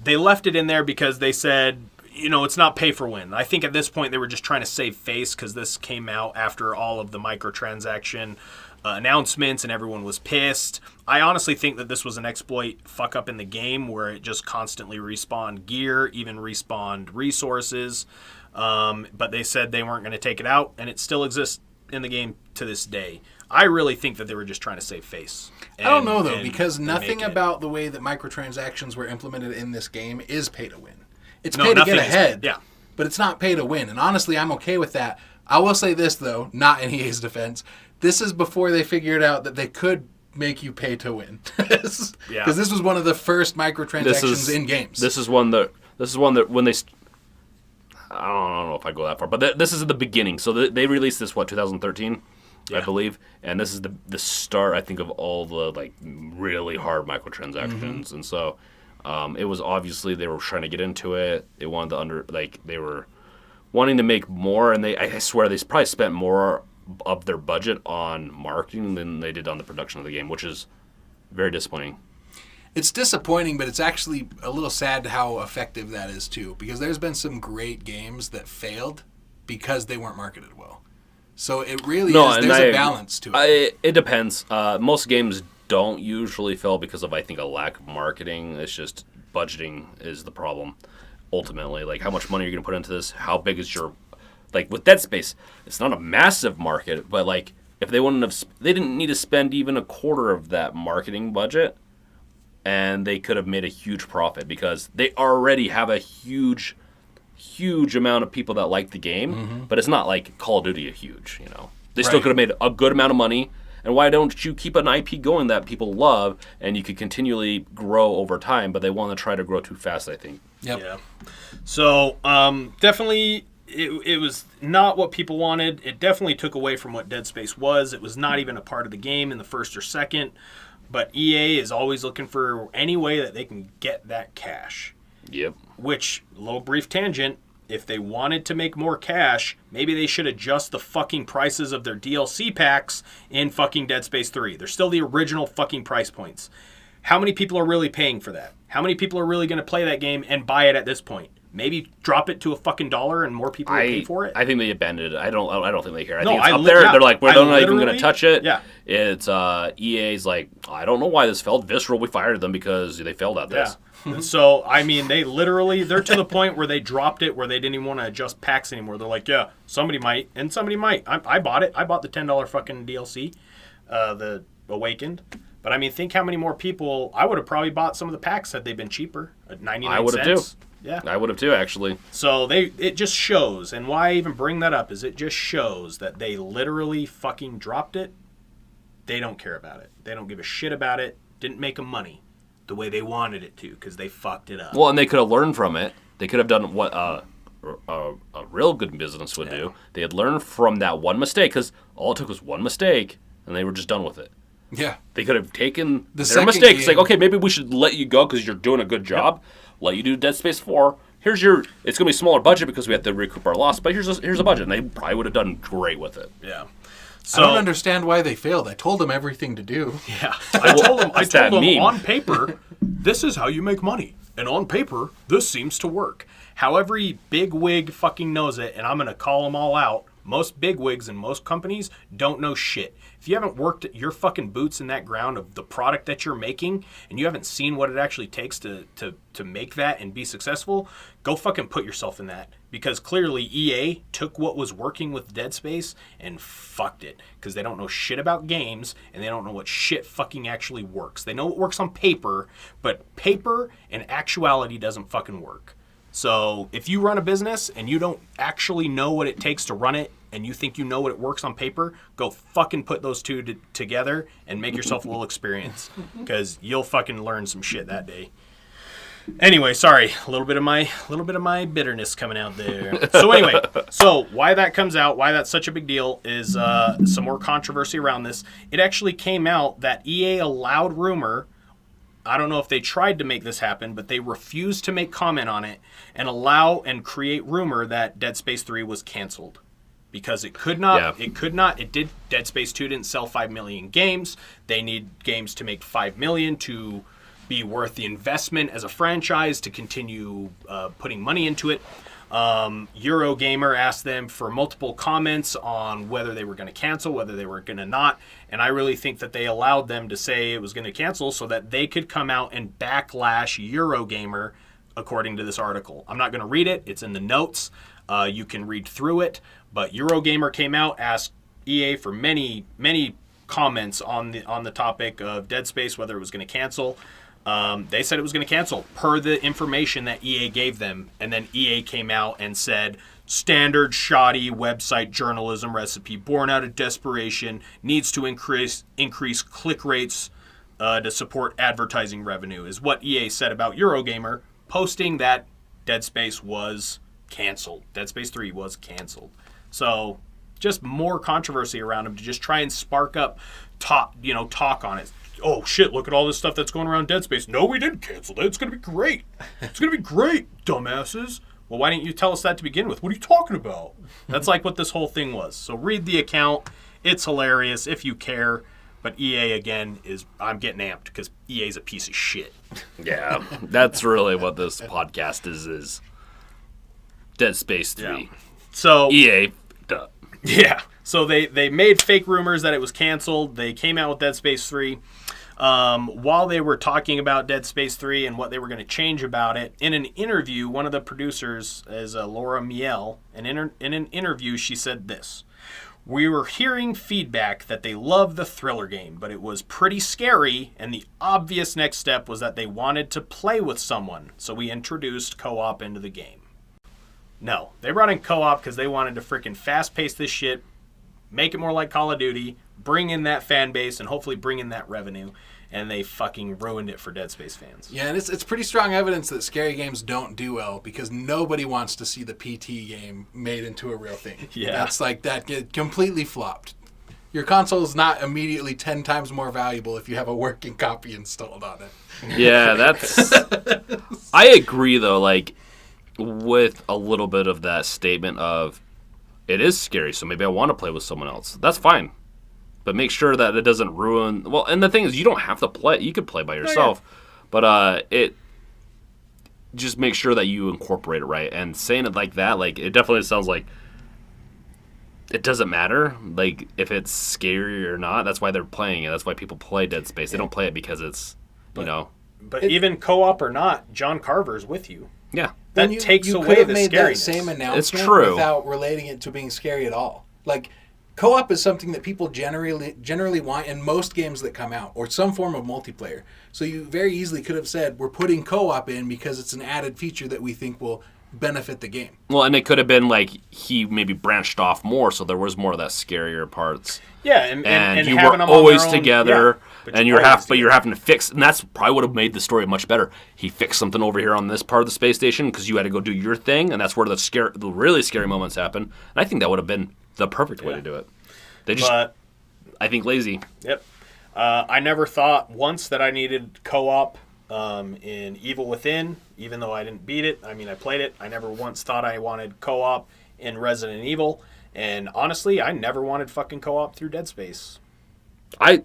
they left it in there because they said, it's not pay for win. I think at this point they were just trying to save face because this came out after all of the microtransaction announcements and everyone was pissed. I honestly think that this was an exploit fuck up in the game where it just constantly respawned gear, even respawned resources. But they said they weren't going to take it out, and it still exists in the game to this day. I really think that they were just trying to save face. I don't know, though, because nothing about the way that microtransactions were implemented in this game is pay to win. It's pay to get ahead, but it's not pay to win. And honestly, I'm okay with that. I will say this, though, not in EA's defense. This is before they figured out that they could make you pay to win. Because this was one of the first microtransactions in games. This is one that when they... I don't know if I go that far, but this is at the beginning. So they released this, 2013, I believe, and this is the start, I think, of all the really hard microtransactions. And so it was obviously they were trying to get into it. They wanted they were wanting to make more, and I swear they probably spent more of their budget on marketing than they did on the production of the game, which is very disappointing. It's disappointing, but it's actually a little sad how effective that is, too, because there's been some great games that failed because they weren't marketed well. So it really is, there's a balance to it. It depends. Most games don't usually fail because of, I think, a lack of marketing. It's just budgeting is the problem, ultimately. How much money are you going to put into this? How big is your... with Dead Space, it's not a massive market, but, if they they didn't need to spend even a quarter of that marketing budget, and they could have made a huge profit because they already have a huge amount of people that like the game, but it's not like Call of Duty a huge, They still could have made a good amount of money, And why don't you keep an IP going that people love and you could continually grow over time? But they want to try to grow too fast, I think. Yep. Yeah. So definitely, it was not what people wanted. It definitely took away from what Dead Space was. It was not even a part of the game in the first or second. But EA is always looking for any way that they can get that cash. Yep. Which, little brief tangent, if they wanted to make more cash, maybe they should adjust the fucking prices of their DLC packs in fucking Dead Space 3. They're still the original fucking price points. How many people are really paying for that? How many people are really going to play that game and buy it at this point? Maybe drop it to $1 and more people will pay for it? I think they abandoned it. I don't think they care. I No, think it's I up li- there. yeah, They're like, we're I not even going to literally- touch it. yeah. It's EA's like, I don't know why this failed. Visceral, we fired them because they failed at this. Yeah. So, I mean, they're to the point where they dropped it where they didn't even want to adjust packs anymore. They're like, yeah, somebody might, and somebody might. I bought it. I bought the $10 fucking DLC, the Awakened. But, I mean, think how many more people, I would have probably bought some of the packs had they been cheaper at 99 I would have cents. too. Yeah. I would have too, actually. So it just shows, and why I even bring that up is it just shows that they literally fucking dropped it. They don't care about it. They don't give a shit about it. Didn't make them money the way they wanted it to because they fucked it up. Well, and they could have learned from it. They could have done what a real good business would do. They had learned from that one mistake because all it took was one mistake, and they were just done with it. Yeah. They could have taken their second mistake. It's game- like, okay, maybe we should let you go because you're doing a good job. Let you do Dead Space 4. It's going to be a smaller budget because we have to recoup our loss, but here's a budget. And they probably would have done great with it. Yeah. I don't understand why they failed. I told them everything to do. Yeah. I told them It's that meme. on paper, this is how you make money. And on paper, this seems to work. How every bigwig fucking knows it, and I'm going to call them all out, most bigwigs and most companies don't know shit. If you haven't worked your fucking boots in that ground of the product that you're making, and you haven't seen what it actually takes to make that and be successful, go fucking put yourself in that. Because clearly EA took what was working with Dead Space and fucked it. Because they don't know shit about games, and they don't know what shit fucking actually works. They know what works on paper, but paper and actuality doesn't fucking work. So if you run a business and you don't actually know what it takes to run it and you think you know what it works on paper, go fucking put those two together and make yourself a little experience because you'll fucking learn some shit that day. Anyway, sorry, a little bit of my bitterness coming out there. So anyway, so why that comes out, why that's such a big deal is some more controversy around this. It actually came out that EA allowed rumor. I don't know if they tried to make this happen, but they refused to make comment on it and allow and create rumor that Dead Space 3 was canceled. Because it could not, Dead Space 2 didn't sell 5 million games. They need games to make 5 million to be worth the investment as a franchise to continue putting money into it. Eurogamer asked them for multiple comments on whether they were going to cancel, whether they were going to not. And I really think that they allowed them to say it was going to cancel so that they could come out and backlash Eurogamer according to this article. I'm not going to read it. It's in the notes. You can read through it. But Eurogamer came out, asked EA for many, many comments on the topic of Dead Space, whether it was going to cancel. They said it was going to cancel per the information that EA gave them. And then EA came out and said, standard shoddy website journalism recipe born out of desperation needs to increase click rates to support advertising revenue is what EA said about Eurogamer posting that Dead Space was canceled. Dead Space 3 was canceled. So just more controversy around him to just try and spark up talk on it. Oh shit, look at all this stuff that's going around Dead Space. No, we didn't cancel it. It's going to be great. It's going to be great, dumbasses. Well, why didn't you tell us that to begin with? What are you talking about? That's like what this whole thing was. So read the account. It's hilarious if you care. But EA, again, I'm getting amped because EA's a piece of shit. Yeah, that's really what this podcast is Dead Space 3. Yeah. So EA, duh. Yeah. So they made fake rumors that it was canceled. They came out with Dead Space 3. While they were talking about Dead Space 3 and what they were going to change about it, in an interview, one of the producers is Laura Miele, and in an interview she said this: "We were hearing feedback that they loved the thriller game, but it was pretty scary, and the obvious next step was that they wanted to play with someone, so we introduced co-op into the game." No, they brought in co-op because they wanted to freaking fast-pace this shit, make it more like Call of Duty, bring in that fan base and hopefully bring in that revenue. And they fucking ruined it for Dead Space fans. Yeah, and it's pretty strong evidence that scary games don't do well because nobody wants to see the PT game made into a real thing. Yeah. That's like that completely flopped. Your console is not immediately 10 times more valuable if you have a working copy installed on it. Yeah, that's... I agree, though, like, with a little bit of that statement of, it is scary, so maybe I want to play with someone else. That's fine. But make sure that it doesn't ruin... Well, and the thing is, you don't have to play. You could play by yourself. But it... Just make sure that you incorporate it right. And saying it like that, like, it definitely sounds like it doesn't matter, like, if it's scary or not. That's why they're playing it. That's why people play Dead Space. They don't play it because it's, But even co-op or not, John Carver's with you. Yeah. That takes away the made scariness. that same announcement It's true. without relating it to being scary at all. Like, co-op is something that people generally want in most games that come out, or some form of multiplayer. So you very easily could have said, we're putting co-op in because it's an added feature that we think will benefit the game. Well, and it could have been like he maybe branched off more, so there was more of that scarier parts. Yeah, and you having were them always on their own, together, yeah, and you're having to fix, and that's probably would have made the story much better. He fixed something over here on this part of the space station because you had to go do your thing, and that's where the really scary moments happen. And I think that would have been the perfect way to do it. They just, I think, lazy. Yep. I never thought once that I needed co-op in Evil Within, even though I didn't beat it. I mean, I played it. I never once thought I wanted co-op in Resident Evil. And honestly, I never wanted fucking co-op through Dead Space. I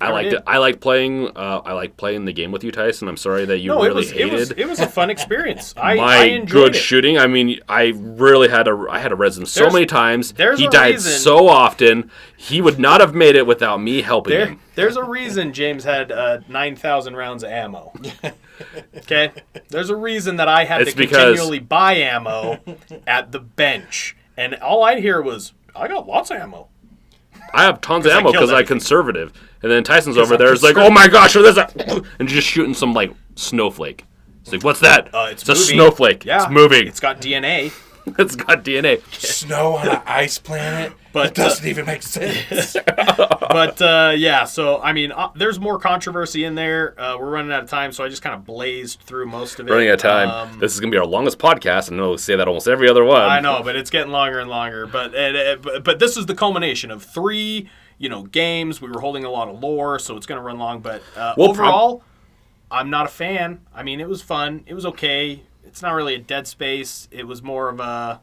liked it. I like playing the game with you, Tyson. I'm sorry that you really hated. It was a fun experience. I enjoyed good it. shooting. I mean, I really had to resin so many times. He a died reason- so often. He would not have made it without me helping him. There's a reason James had 9,000 rounds of ammo. Okay? There's a reason that I had to continually buy ammo at the bench. And all I'd hear was, I got lots of ammo. I have tons of ammo because I'm conservative. And then Tyson's over there. It's like, conservative. oh my gosh, there's a... And just shooting some, like, snowflake. It's like, what's that? It's a moving. snowflake. Yeah. It's moving. It's got DNA. It's got DNA. Snow on an ice planet? But it doesn't even make sense. But, yeah, so, I mean, there's more controversy in there. We're running out of time, so I just kind of blazed through most of it. Running out of time. This is going to be our longest podcast, and we'll say that almost every other one. I know, but it's getting longer and longer. But this is the culmination of 3, games. We were holding a lot of lore, so it's going to run long. But overall, I'm not a fan. I mean, it was fun. It was okay. It's not really a Dead Space. It was more of a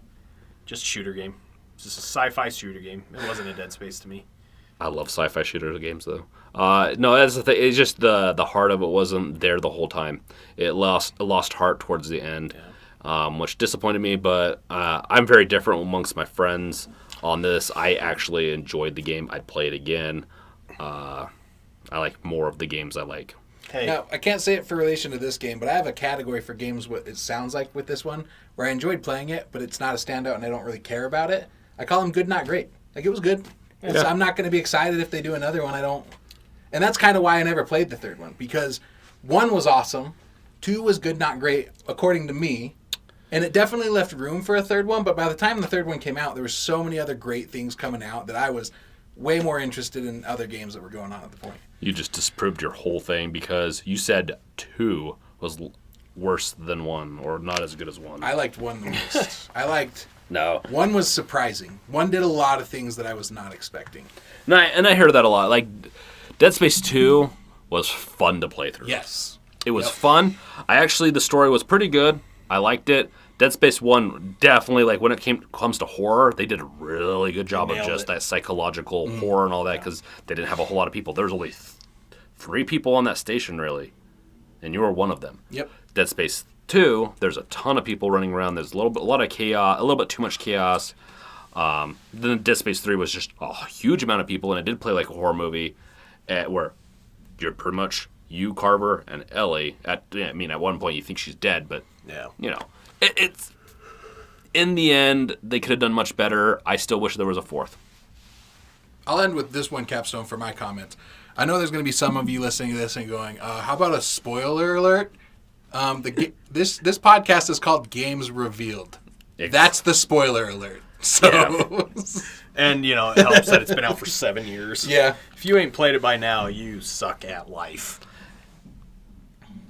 just shooter game. It's just a sci-fi shooter game. It wasn't a Dead Space to me. I love sci-fi shooter games, though. No, that's the thing. It's just the heart of it wasn't there the whole time. It lost heart towards the end, which disappointed me. But I'm very different amongst my friends on this. I actually enjoyed the game. I'd play it again. I like more of the games I like. Hey. Now, I can't say it for relation to this game, but I have a category for games what it sounds like with this one, where I enjoyed playing it, but it's not a standout and I don't really care about it. I call them good, not great. Like, it was good. Yeah. I'm not going to be excited if they do another one. I don't. And that's kind of why I never played the third one, because 1 was awesome, 2 was good, not great, according to me, and it definitely left room for a third one, but by the time the third one came out, there were so many other great things coming out that I was way more interested in other games that were going on at the point. You just disproved your whole thing because you said 2 was worse than 1 or not as good as 1. I liked 1 the most. No. 1 was surprising. 1 did a lot of things that I was not expecting. And I heard that a lot. Like, Dead Space 2 was fun to play through. Yes. It was fun. The story was pretty good. I liked it. Dead Space 1, definitely, like, when it comes to horror, they did a really good job of just that psychological horror and all that, because they didn't have a whole lot of people. There was only 3 people on that station, really, and you were one of them. Yep. Dead Space 2, there's a ton of people running around. There's a lot of chaos, a little bit too much chaos. Then Dead Space 3 was just a huge amount of people, and it did play like a horror movie, where you're pretty much you, Carver, and Ellie. At one point you think she's dead, but it's in the end they could have done much better. I still wish there was a 4th. I'll end with this one capstone for my comments. I know there's going to be some of you listening to this and going, how about a spoiler alert? This podcast is called Games Revealed. That's the spoiler alert. So, And, it helps that it's been out for 7 years. yeah. If you ain't played it by now, you suck at life.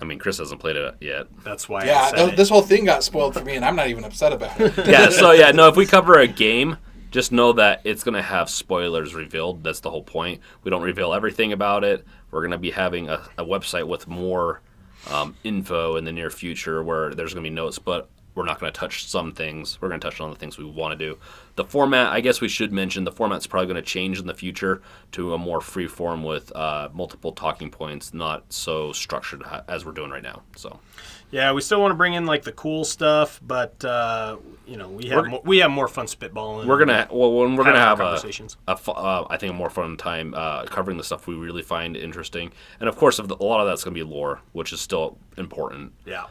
I mean, Chris hasn't played it yet. That's why I Yeah, said it. this whole thing got spoiled for me, and I'm not even upset about it. Yeah, so yeah, no, if we cover a game, just know that it's going to have spoilers revealed. That's the whole point. We don't reveal everything about it. We're going to be having a website with more info in the near future where there's going to be notes, but we're not going to touch some things. We're going to touch on the things we want to do. The format, I guess we should mention, the format's probably going to change in the future to a more free form with multiple talking points, not so structured as we're doing right now. So, yeah, we still want to bring in like the cool stuff, but we have more fun spitballing. we're gonna have conversations. I think a more fun time covering the stuff we really find interesting, and of course, a lot of that's going to be lore, which is still important. Yeah.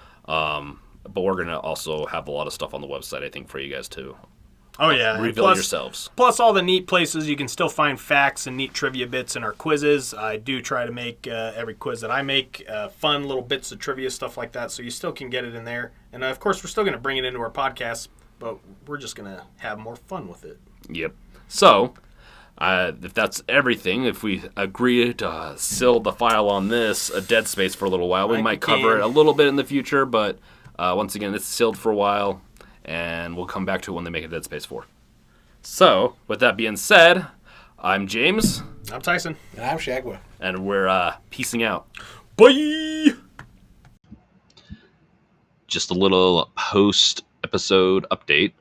But we're going to also have a lot of stuff on the website, I think, for you guys to Oh yeah. reveal yourselves. Plus all the neat places you can still find facts and neat trivia bits in our quizzes. I do try to make every quiz that I make fun little bits of trivia, stuff like that, so you still can get it in there. And of course, we're still going to bring it into our podcast, but we're just going to have more fun with it. Yep. So, if that's everything, if we agree to seal the file on this, a Dead Space for a little while, we might cover it a little bit in the future, but once again, it's sealed for a while, and we'll come back to it when they make a Dead Space 4. So, with that being said, I'm James. I'm Tyson. And I'm Shagwa. And we're peacing out. Bye! Just a little post-episode update.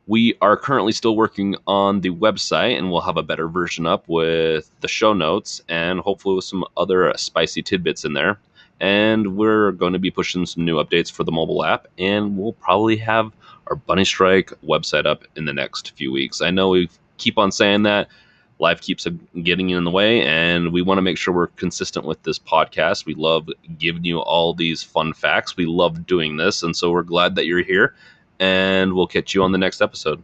We are currently still working on the website, and we'll have a better version up with the show notes and hopefully with some other spicy tidbits in there. And we're going to be pushing some new updates for the mobile app, and we'll probably have our Bunny Strike website up in the next few weeks. I know we keep on saying that. Life keeps getting in the way, and we want to make sure we're consistent with this podcast. We love giving you all these fun facts. We love doing this, and so we're glad that you're here, and we'll catch you on the next episode.